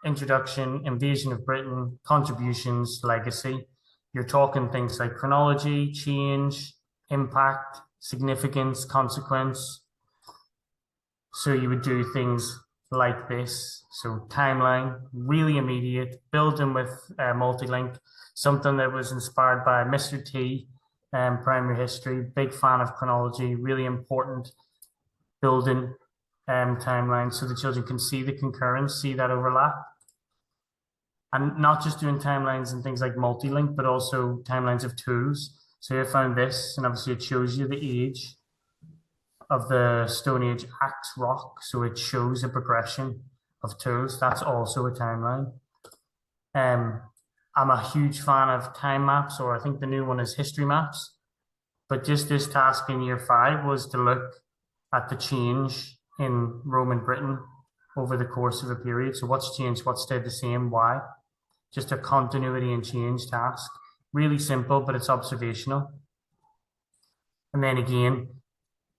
introduction, invasion of Britain, contributions, legacy. You're talking things like chronology, change, impact, significance, consequence. So you would do things like this. So timeline, really immediate, building with multi-link, something that was inspired by Mr. T, primary history, big fan of chronology, really important building timeline so the children can see the concurrence, see that overlap. And not just doing timelines and things like multi-link, but also timelines of tools. So I found this, and obviously it shows you the age of the Stone Age axe rock. So it shows a progression of tools. That's also a timeline. I'm a huge fan of time maps, or I think the new one is history maps. But just this task in year 5 was to look at the change in Roman Britain over the course of a period. So what's changed, what stayed the same, why? Just a continuity and change task. Really simple, but it's observational. And then again,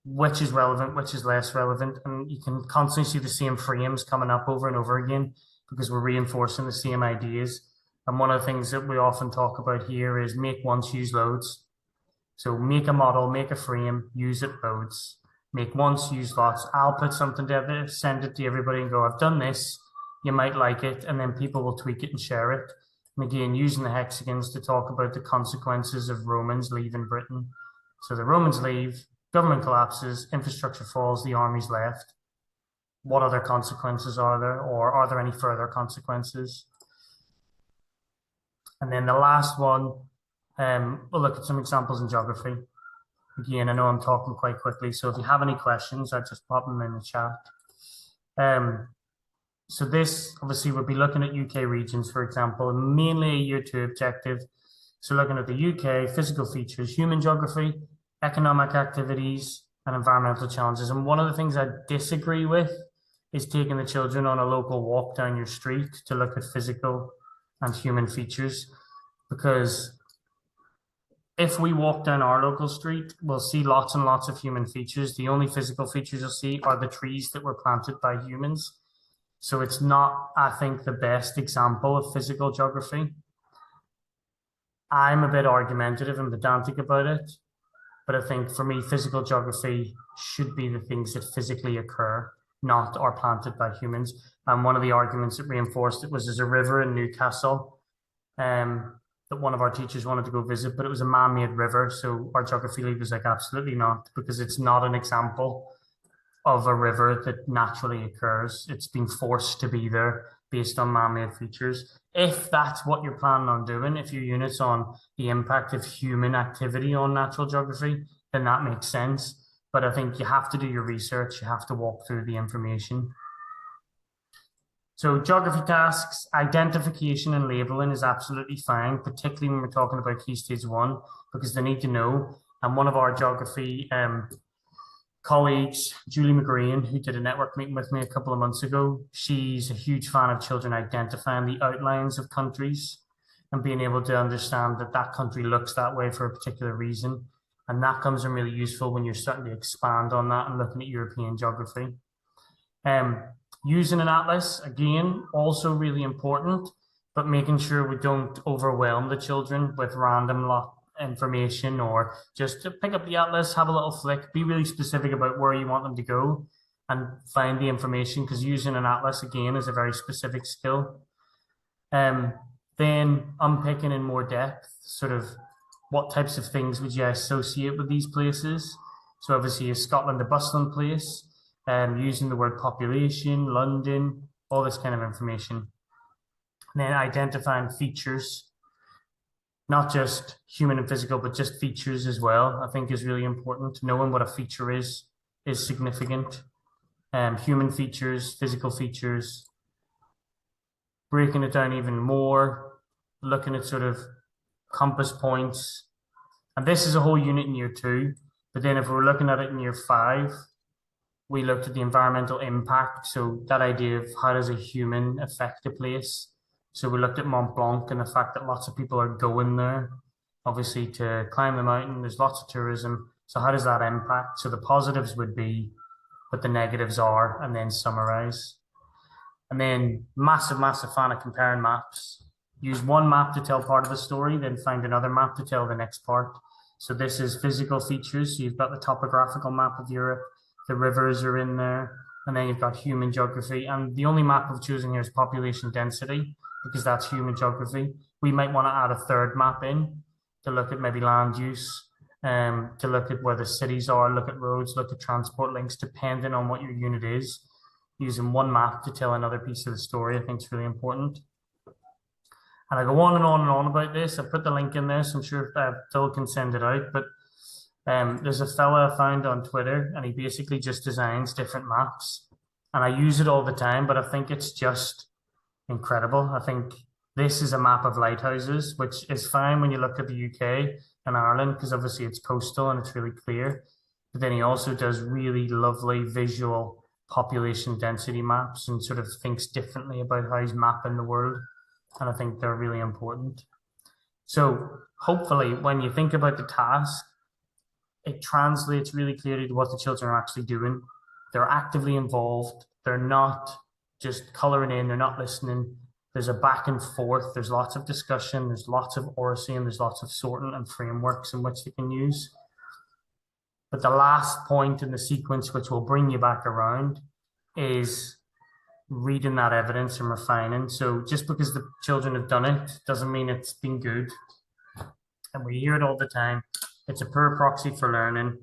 which is relevant, which is less relevant. And you can constantly see the same frames coming up over and over again because we're reinforcing the same ideas. And one of the things that we often talk about here is make once, use loads. So make a model, make a frame, use it loads. Make once, use lots. I'll put something together, send it to everybody and go, "I've done this. You might like it." And then people will tweak it and share it. And again, using the hexagons to talk about the consequences of Romans leaving Britain. So the Romans leave, government collapses, infrastructure falls, the army's left. What other consequences are there, or are there any further consequences? And then the last one, we'll look at some examples in geography. Again, I know I'm talking quite quickly, so if you have any questions, I'll just pop them in the chat. So this, obviously, we'll be looking at UK regions, for example, mainly a year 2 objective. So looking at the UK, physical features, human geography, economic activities, and environmental challenges. And one of the things I disagree with is taking the children on a local walk down your street to look at physical and human features, because if we walk down our local street, we'll see lots and lots of human features. The only physical features you'll see are the trees that were planted by humans. So it's not, I think, the best example of physical geography. I'm a bit argumentative and pedantic about it, but I think for me, physical geography should be the things that physically occur, not are planted by humans. And one of the arguments that reinforced it was there's a river in Newcastle that one of our teachers wanted to go visit, but it was a man-made river. So our geography lead was like, absolutely not, because it's not an example of a river that naturally occurs. It's been forced to be there based on man-made features. If that's what you're planning on doing, if your unit's on the impact of human activity on natural geography, then that makes sense. But I think you have to do your research, you have to walk through the information. So geography tasks, identification and labeling is absolutely fine, particularly when we're talking about Key Stage 1, because they need to know. And one of our geography colleagues, Julie McGrath, who did a network meeting with me a couple of months ago, she's a huge fan of children identifying the outlines of countries and being able to understand that that country looks that way for a particular reason. And that comes in really useful when you're starting to expand on that and looking at European geography. Using an atlas, again, also really important, but making sure we don't overwhelm the children with random information, or just to pick up the atlas, have a little flick, be really specific about where you want them to go and find the information, because using an atlas, again, is a very specific skill. Then unpicking in more depth, sort of what types of things would you associate with these places? So obviously, is Scotland a bustling place? Using the word population, London, all this kind of information. And then identifying features, not just human and physical, but just features as well, I think is really important. Knowing what a feature is significant. Human features, physical features, breaking it down even more, looking at sort of compass points. And this is a whole unit in year 2. But then if we're looking at it in year 5, we looked at the environmental impact. So that idea of how does a human affect a place? So we looked at Mont Blanc and the fact that lots of people are going there, obviously, to climb the mountain. There's lots of tourism. So how does that impact? So the positives would be what the negatives are, and then summarize. And then massive fan of comparing maps. Use one map to tell part of the story, then find another map to tell the next part. So this is physical features. So you've got the topographical map of Europe. The rivers are in there, and then you've got human geography. And the only map I've chosen here is population density, because that's human geography. We might want to add a third map in to look at maybe land use, to look at where the cities are, look at roads, look at transport links, depending on what your unit is. Using one map to tell another piece of the story, I think is really important. And I go on and on and on about this. I put the link in there, so I'm sure Phil can send it out. But there's a fella I found on Twitter, and he basically just designs different maps. And I use it all the time, but I think it's just incredible. I think this is a map of lighthouses, which is fine when you look at the UK and Ireland, because obviously it's coastal and it's really clear. But then he also does really lovely visual population density maps and sort of thinks differently about how he's mapping the world. And I think they're really important. So hopefully when you think about the task, it translates really clearly to what the children are actually doing. They're actively involved. They're not just coloring in, they're not listening. There's a back and forth. There's lots of discussion. There's lots of oracy, and there's lots of sorting and frameworks in which they can use. But the last point in the sequence, which will bring you back around, is reading that evidence and refining. So just because the children have done it doesn't mean it's been good. And we hear it all the time. It's a poor proxy for learning.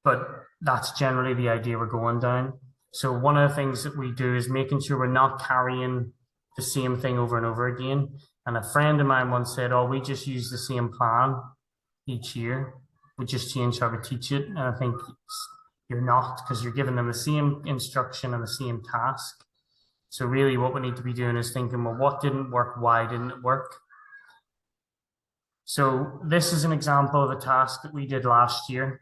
But that's generally the idea we're going down. So one of the things that we do is making sure we're not carrying the same thing over and over again. And a friend of mine once said, oh, we just use the same plan each year. We just change how we teach it. And I think you're not, because you're giving them the same instruction and the same task. So really what we need to be doing is thinking, well, what didn't work? Why didn't it work? So this is an example of a task that we did last year.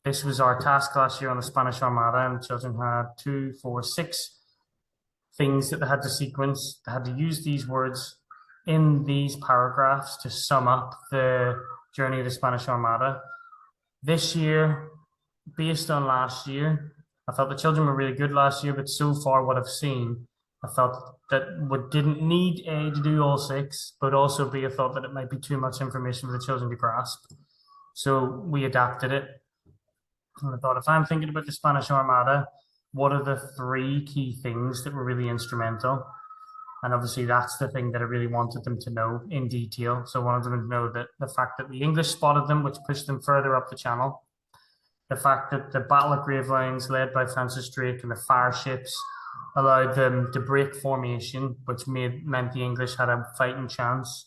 This was our task last year on the Spanish Armada, and the children had 2, 4, 6 things that they had to sequence. They had to use these words in these paragraphs to sum up the journey of the Spanish Armada. This year, based on last year, I felt the children were really good last year, but so far what I've seen, I felt that we didn't need A to do all six, but also B, I thought that it might be too much information for the children to grasp. So we adapted it. And I thought, if I'm thinking about the Spanish Armada, what are the three key things that were really instrumental? And obviously, that's the thing that I really wanted them to know in detail. So I wanted them to know that the fact that the English spotted them, which pushed them further up the channel, the fact that the battle at Gravelines, led by Francis Drake and the fire ships, allowed them to break formation, which meant the English had a fighting chance.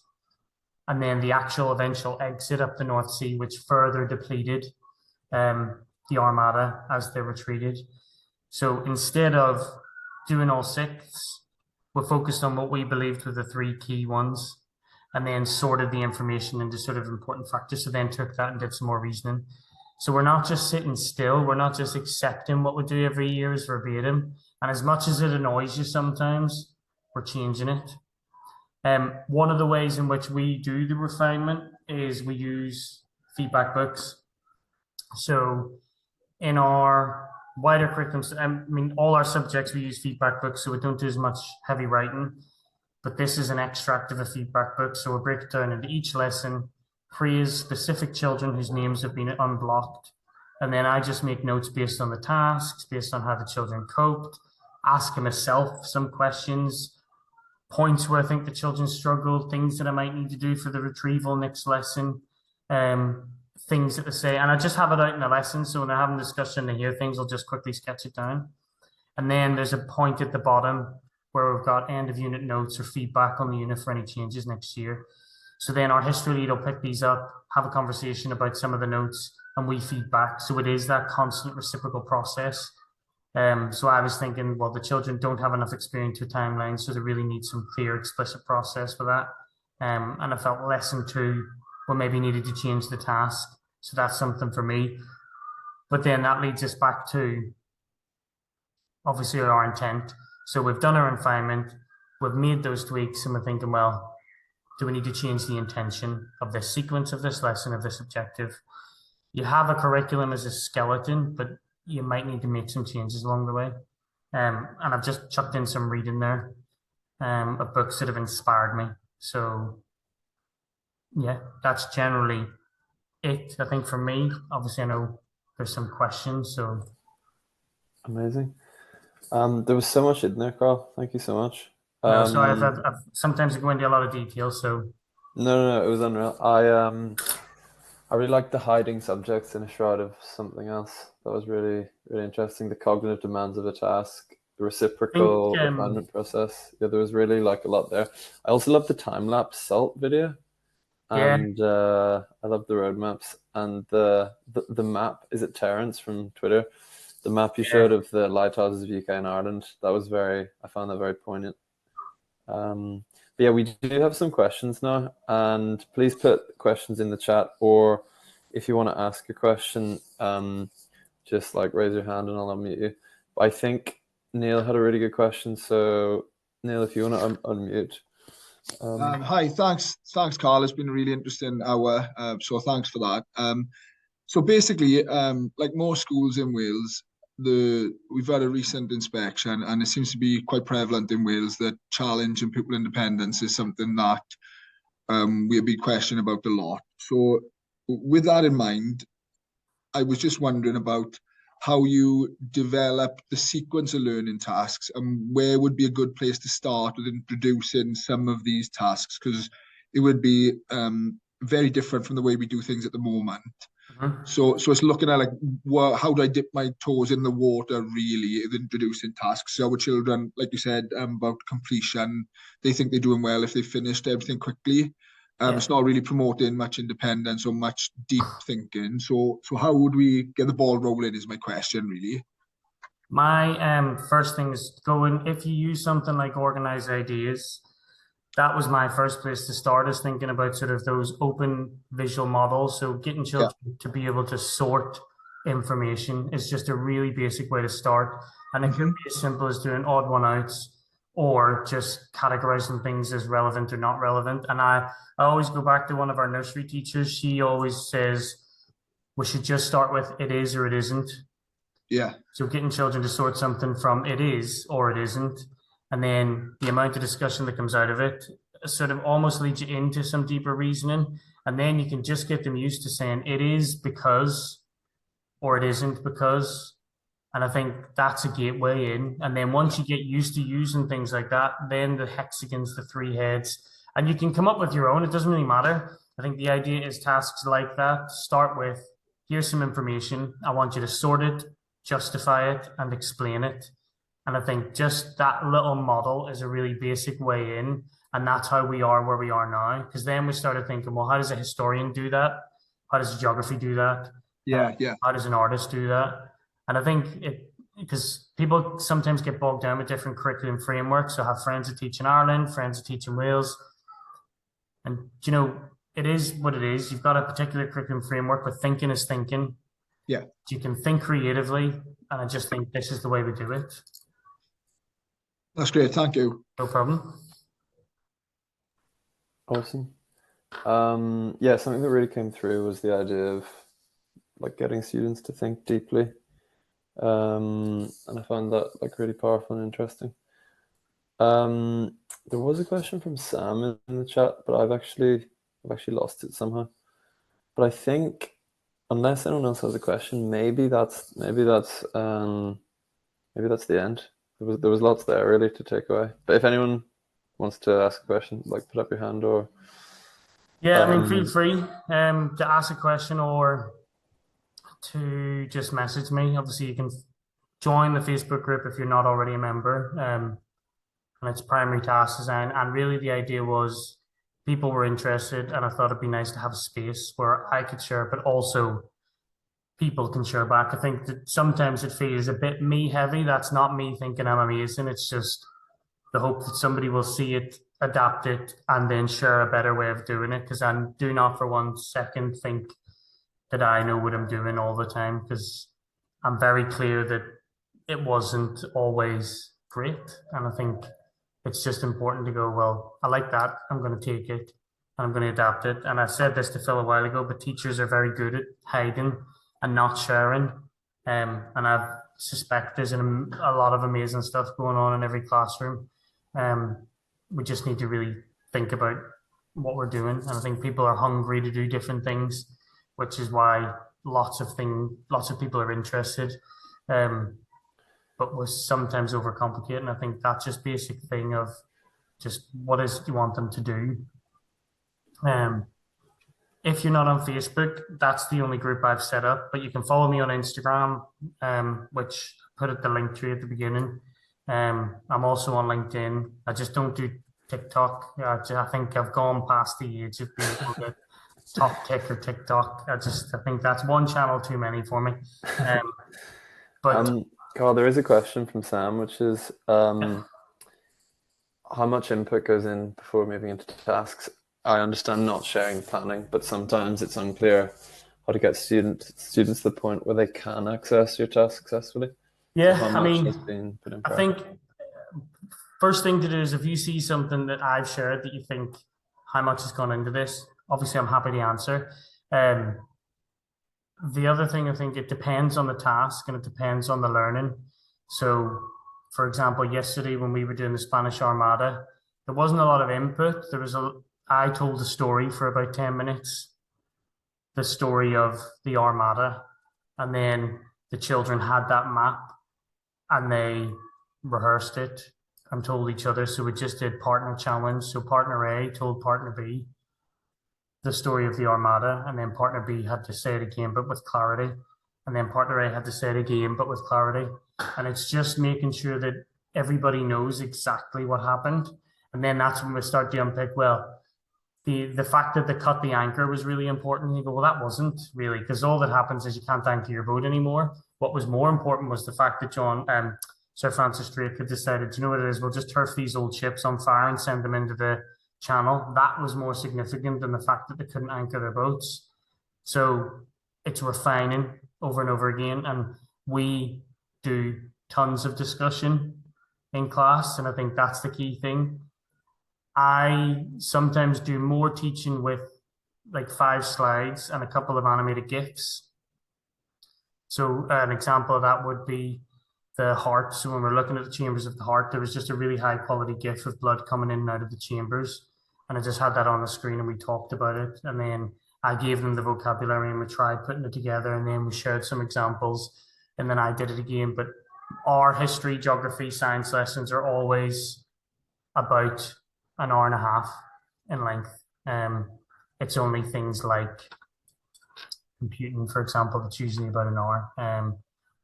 And then the actual eventual exit up the North Sea, which further depleted the Armada as they retreated. So instead of doing all six, we're focused on what we believed were the three key ones, and then sorted the information into sort of important factors. So then took that and did some more reasoning. So we're not just sitting still. We're not just accepting what we do every year as verbatim. And as much as it annoys you sometimes, we're changing it. One of the ways in which we do the refinement is we use feedback books. So in our wider curriculums, I mean, all our subjects, we use feedback books, so we don't do as much heavy writing. But this is an extract of a feedback book. So we break it down into each lesson, praise specific children whose names have been unblocked. And then I just make notes based on the tasks, based on how the children coped, ask myself some questions, points where I think the children struggled, things that I might need to do for the retrieval next lesson, things that they say. And I just have it out in the lesson. So when I have a discussion and hear things, I'll just quickly sketch it down. And then there's a point at the bottom where we've got end of unit notes or feedback on the unit for any changes next year. So then our history lead will pick these up, have a conversation about some of the notes, and we feedback. So it is that constant reciprocal process. So I was thinking, well, the children don't have enough experience with timelines, so they really need some clear, explicit process for that. And I felt lesson 2, we maybe needed to change the task. So that's something for me. But then that leads us back to, obviously, our intent. So we've done our refinement, we've made those tweaks, and we're thinking, well, do we need to change the intention of this sequence of this lesson, of this objective? You have a curriculum as a skeleton, but you might need to make some changes along the way. And I've just chucked in some reading there of books that have inspired me. So yeah, that's generally it, I think, for me. Obviously, I know there's some questions, so. Amazing. There was so much in there, Karl. Thank you so much. No, so I've sometimes I go into a lot of detail, so. No, it was unreal. I really liked the hiding subjects in a shroud of something else. That was really, really interesting. The cognitive demands of a task, the reciprocal refinement process. Yeah, there was really like a lot there. I also love the time-lapse salt video. And I love the roadmaps and the map. Is it Terrence from Twitter? The map you showed of the lighthouses of UK and Ireland. That was I found that very poignant. But yeah, we do have some questions now, and please put questions in the chat, or if you want to ask a question, just like raise your hand and I'll unmute you. But I think Neil had a really good question, so Neil, if you want to unmute. Hi, thanks, Karl. It's been a really interesting hour, so thanks for that. So basically, like most schools in Wales, we've had a recent inspection, and it seems to be quite prevalent in Wales that challenge and pupil independence is something that we've been questioning about a lot. So with that in mind, I was just wondering about how you develop the sequence of learning tasks and where would be a good place to start with introducing some of these tasks, because it would be very different from the way we do things at the moment. So it's looking at like, how do I dip my toes in the water really with introducing tasks? So our children, like you said, about completion, they think they're doing well if they finished everything quickly. It's not really promoting much independence or much deep thinking. So how would we get the ball rolling is my question, really. My first thing is if you use something like organized ideas, that was my first place to start, is thinking about sort of those open visual models. So getting children to be able to sort information is just a really basic way to start. And it can be as simple as doing odd one outs, or just categorizing things as relevant or not relevant. And I always go back to one of our nursery teachers. She always says we should just start with it is or it isn't. Yeah. So getting children to sort something from it is or it isn't, and then the amount of discussion that comes out of it sort of almost leads you into some deeper reasoning. And then you can just get them used to saying it is because or it isn't because. And I think that's a gateway in. And then once you get used to using things like that, then the hexagons, the three heads, and you can come up with your own. It doesn't really matter. I think the idea is tasks like that start with here's some information. I want you to sort it, justify it, and explain it. And I think just that little model is a really basic way in. And that's how we are where we are now. Because then we started thinking, well, how does a historian do that? How does geography do that? Yeah. How does an artist do that? And I think because people sometimes get bogged down with different curriculum frameworks. So I have friends that teach in Ireland, friends that teach in Wales. And, it is what it is. You've got a particular curriculum framework, but thinking is thinking. Yeah. You can think creatively. And I just think this is the way we do it. That's great. Thank you. No problem. Awesome. Yeah, something that really came through was the idea of like getting students to think deeply. And I found that like really powerful and interesting. There was a question from Sam in the chat, but I've actually lost it somehow. But I think unless anyone else has a question, maybe that's the end. There was lots there really to take away. But if anyone wants to ask a question, like put up your hand or yeah, I mean, feel free to ask a question or to just message me. Obviously, you can join the Facebook group if you're not already a member. And it's primary task design. And really the idea was people were interested, and I thought it'd be nice to have a space where I could share, but also people can share back. I think that sometimes it feels a bit me heavy. That's not me thinking I'm amazing. It's just the hope that somebody will see it, adapt it, and then share a better way of doing it. Because I do not for 1 second think that I know what I'm doing all the time, because I'm very clear that it wasn't always great. And I think it's just important to go, well, I like that. I'm going to take it and I'm going to adapt it. And I said this to Phil a while ago, but teachers are very good at hiding and not sharing. And I suspect there's a lot of amazing stuff going on in every classroom. We just need to really think about what we're doing. And I think people are hungry to do different things, which is why lots of people are interested. But was sometimes overcomplicated. And I think that's just basic thing of just what is you want them to do. If you're not on Facebook, that's the only group I've set up, but you can follow me on Instagram, which I put the link tree at the beginning. I'm also on LinkedIn. I just don't do TikTok. I think I've gone past the age of being able to top tick or TikTok. I think that's one channel too many for me. But Karl, there is a question from Sam, which is how much input goes in before moving into tasks? I understand not sharing planning, but sometimes it's unclear how to get students to the point where they can access your task successfully. Yeah, so I mean, has been put in I think first thing to do is if you see something that I've shared that you think how much has gone into this, obviously I'm happy to answer. The other thing, I think it depends on the task and it depends on the learning. So, for example, yesterday when we were doing the Spanish Armada, there wasn't a lot of input. I told a story for about 10 minutes, the story of the Armada, and then the children had that map and they rehearsed it and told each other. So we just did partner challenge. So partner A told partner B the story of the Armada, and then partner B had to say it again, but with clarity. And then partner A had to say it again, but with clarity. And it's just making sure that everybody knows exactly what happened. And then that's when we start to unpick, well, the fact that they cut the anchor was really important. You go, well, that wasn't really, because all that happens is you can't anchor your boat anymore. What was more important was the fact that Sir Francis Drake had decided, you know what it is, we'll just turf these old ships on fire and send them into the channel. That was more significant than the fact that they couldn't anchor their boats. So it's refining over and over again. And we do tons of discussion in class, and I think that's the key thing. I sometimes do more teaching with like 5 slides and a couple of animated GIFs. So an example of that would be the heart. So when we're looking at the chambers of the heart, there was just a really high quality GIF of blood coming in and out of the chambers. And I just had that on the screen and we talked about it. And then I gave them the vocabulary and we tried putting it together, and then we shared some examples, and then I did it again. But our history, geography, science lessons are always about an hour and a half in length. It's only things like computing, for example, that's usually about an hour.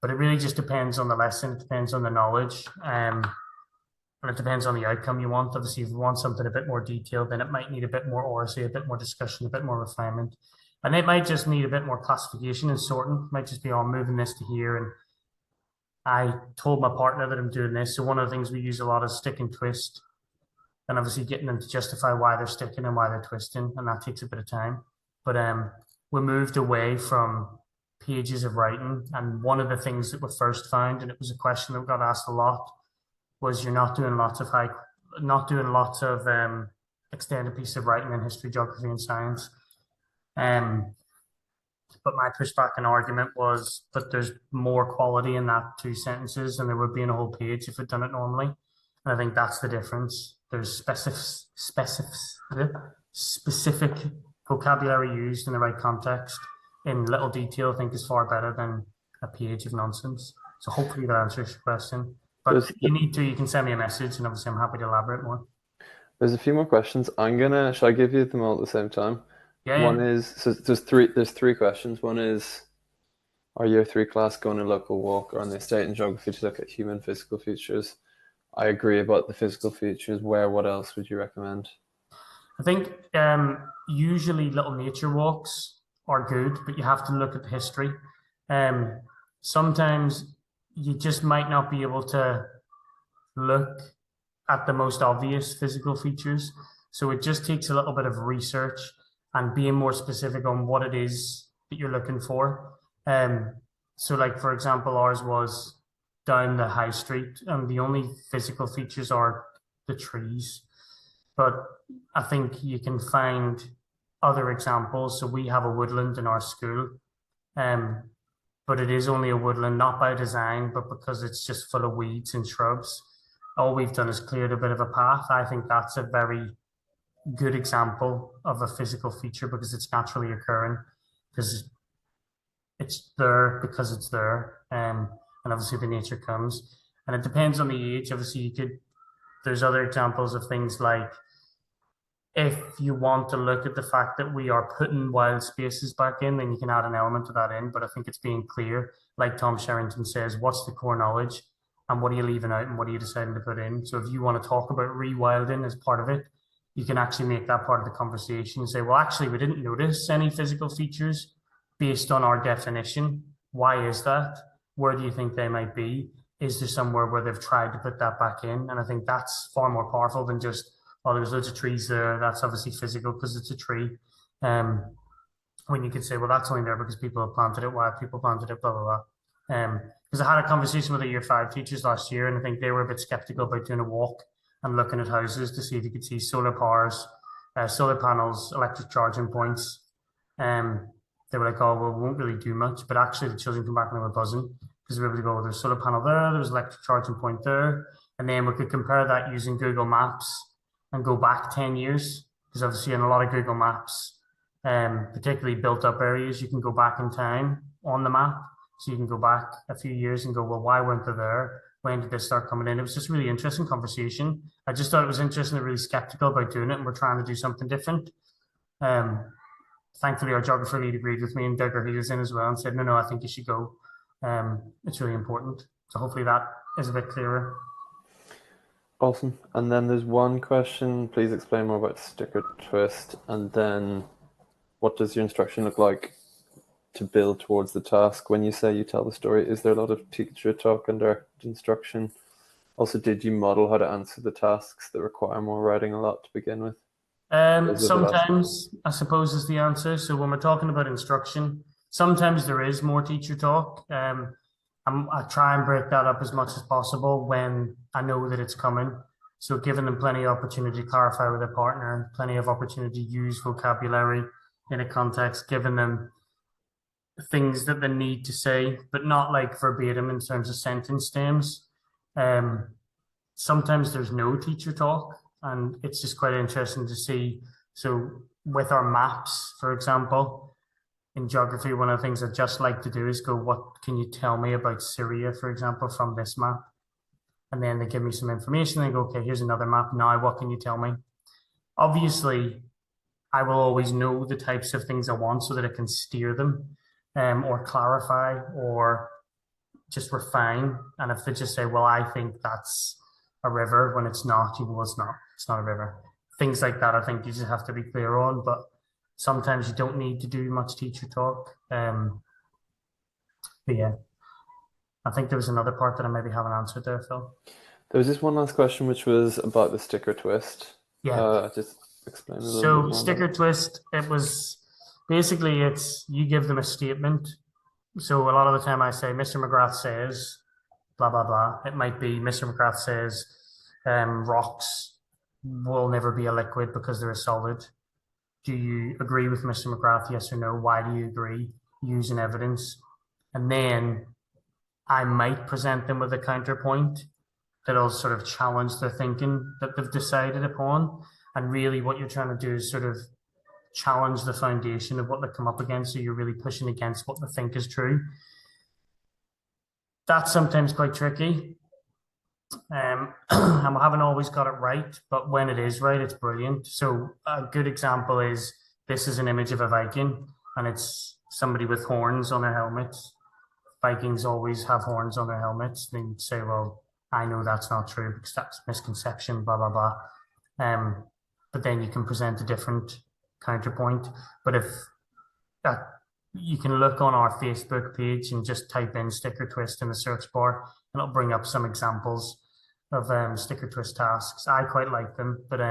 But it really just depends on the lesson. It depends on the knowledge. And it depends on the outcome you want. Obviously, if you want something a bit more detailed, then it might need a bit more oracy, a bit more discussion, a bit more refinement. And it might just need a bit more classification and sorting. It might just be, oh, I'm moving this to here. And I told my partner that I'm doing this. So one of the things we use a lot is stick and twist. And obviously getting them to justify why they're sticking and why they're twisting. And that takes a bit of time. But we moved away from pages of writing. And one of the things that we first found, and it was a question that got asked a lot, was you're not doing lots of extended pieces of writing in history, geography, and science. But my pushback and argument was, but there's more quality in that 2 sentences than there would be in a whole page if we'd done it normally. And I think that's the difference. There's specific vocabulary used in the right context in little detail, I think is far better than a page of nonsense. So hopefully that answers your question. But if you need to, you can send me a message, and obviously I'm happy to elaborate more. There's a few more questions. Should I give you them all at the same time? Yeah. One is, so there's three questions. One is, are year 3 class going a local walk around the estate in geography to look at human physical features? I agree about the physical features. What else would you recommend? I think usually little nature walks are good, but you have to look at the history. Sometimes you just might not be able to look at the most obvious physical features. So it just takes a little bit of research and being more specific on what it is that you're looking for. So like, for example, ours was down the high street, and the only physical features are the trees. But I think you can find other examples. So we have a woodland in our school, but it is only a woodland, not by design, but because it's just full of weeds and shrubs. All we've done is cleared a bit of a path. I think that's a very good example of a physical feature because it's naturally occurring, because it's there because it's there. And obviously the nature comes. And it depends on the age. Obviously there's other examples of things like, if you want to look at the fact that we are putting wild spaces back in, then you can add an element of that in. But I think it's being clear, like Tom Sherrington says, what's the core knowledge and what are you leaving out and what are you deciding to put in? So if you want to talk about rewilding as part of it, you can actually make that part of the conversation and say, well, actually, we didn't notice any physical features based on our definition. Why is that? Where do you think they might be? Is there somewhere where they've tried to put that back in? And I think that's far more powerful than just, oh, there's loads of trees there. That's obviously physical because it's a tree. When you could say, well, that's only there because people have planted it. Why have people planted it? Blah, blah, blah. Because I had a conversation with the year 5 teachers last year, and I think they were a bit skeptical about doing a walk and looking at houses to see if you could see solar powers, solar panels, electric charging points. They were like, oh, well, we won't really do much. But actually, the children come back and they were buzzing because we were able to go, there's a solar panel there, there's electric charging point there. And then we could compare that using Google Maps and go back 10 years. Because obviously in a lot of Google Maps, particularly built up areas, you can go back in time on the map. So you can go back a few years and go, well, why weren't they there? When did this start coming in? It was just a really interesting conversation. I just thought it was interesting. They're really skeptical about doing it, and we're trying to do something different. Thankfully, our geographer lead agreed with me and dug her heels in as well and said, no, I think you should go. It's really important. So hopefully that is a bit clearer. Awesome. And then there's one question. Please explain more about stick or twist. And then what does your instruction look like to build towards the task? When you say you tell the story, is there a lot of teacher talk and direct instruction? Also, did you model how to answer the tasks that require more writing a lot to begin with? Sometimes, I suppose, is the answer. So when we're talking about instruction, sometimes there is more teacher talk. I try and break that up as much as possible when I know that it's coming. So giving them plenty of opportunity to clarify with their partner, plenty of opportunity to use vocabulary in a context, giving them things that they need to say, but not like verbatim in terms of sentence stems. Sometimes there's no teacher talk, and it's just quite interesting to see. So with our maps, for example, in geography, one of the things I just like to do is go, what can you tell me about Syria, for example, from this map? And then they give me some information. They go, okay, here's another map. Now, what can you tell me? Obviously, I will always know the types of things I want so that I can steer them, or clarify, or just refine. And if they just say, well, I think that's a river when it's not, you know, well, it's not a river. Things like that, I think you just have to be clear on. But sometimes you don't need to do much teacher talk. But yeah, I think there was another part that I maybe haven't answered there, Phil. There was just one last question, which was about the sticker twist. Yeah. Just explain a little bit So more sticker about it. twist, it was basically it's you give them a statement. So a lot of the time I say, Mr. McGrath says, blah, blah, blah. It might be Mr. McGrath says, rocks will never be a liquid because they're a solid. Do you agree with Mr. McGrath? Yes or no? Why do you agree? Using evidence. And then I might present them with a counterpoint that'll sort of challenge their thinking that they've decided upon. And really what you're trying to do is sort of challenge the foundation of what they come up against. So you're really pushing against what they think is true. That's sometimes quite tricky. And we haven't always got it right, but when it is right, it's brilliant. So a good example is this is an image of a Viking, and it's somebody with horns on their helmets. Vikings always have horns on their helmets. They say, well, I know that's not true because that's a misconception, blah, blah, blah. But then you can present a different counterpoint. But if you can look on our Facebook page and just type in sticker twist in the search bar, and it'll bring up some examples of sticker twist tasks. I quite like them, but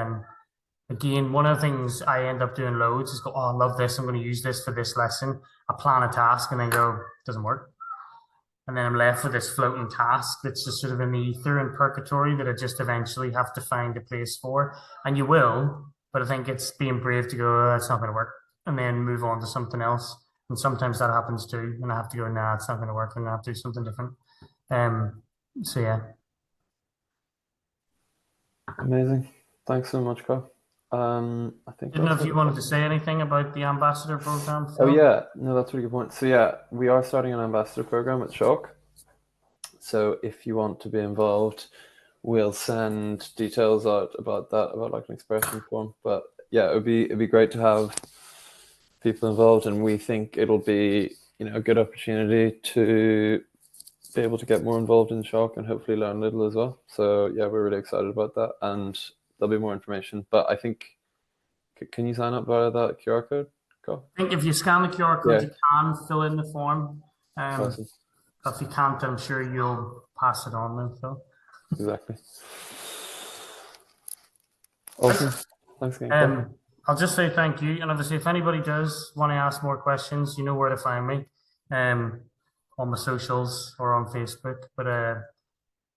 again, one of the things I end up doing loads is go, oh, I love this. I'm going to use this for this lesson. I plan a task and then go, doesn't work. And then I'm left with this floating task that's just sort of in the ether and purgatory that I just eventually have to find a place for. And you will, but I think it's being brave to go, oh, that's not going to work, and then move on to something else. And sometimes that happens too. And I have to go, nah, it's not going to work. I'm going to have to do something different. So yeah. Amazing. Thanks so much, Karl. I think Didn't know that's if you it. wanted to say anything about the ambassador program, Oh Phil. yeah, no, that's a really good point. So yeah, we are starting an ambassador program at Shock. So if you want to be involved, we'll send details out about that, about like an expression form. But yeah, it'd be great to have people involved, and we think it'll be, you know, a good opportunity to be able to get more involved in Shock and hopefully learn a little as well. So yeah, we're really excited about that, and there'll be more information. But I think, can you sign up via that QR code, Carl? I think if you scan the QR code, Yeah. you can fill in the form. Awesome. If you can't, I'm sure you'll pass it on then, Phil. Exactly. Awesome. Thanks again, Carl. I'll just say thank you. And obviously, if anybody does want to ask more questions, you know where to find me, on my socials or on Facebook. But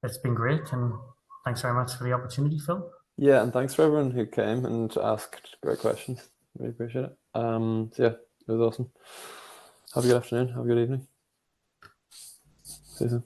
it's been great, and thanks very much for the opportunity, Phil. Yeah, and thanks for everyone who came and asked great questions. Really appreciate it. So yeah, it was awesome. Have a good afternoon. Have a good evening. See you soon.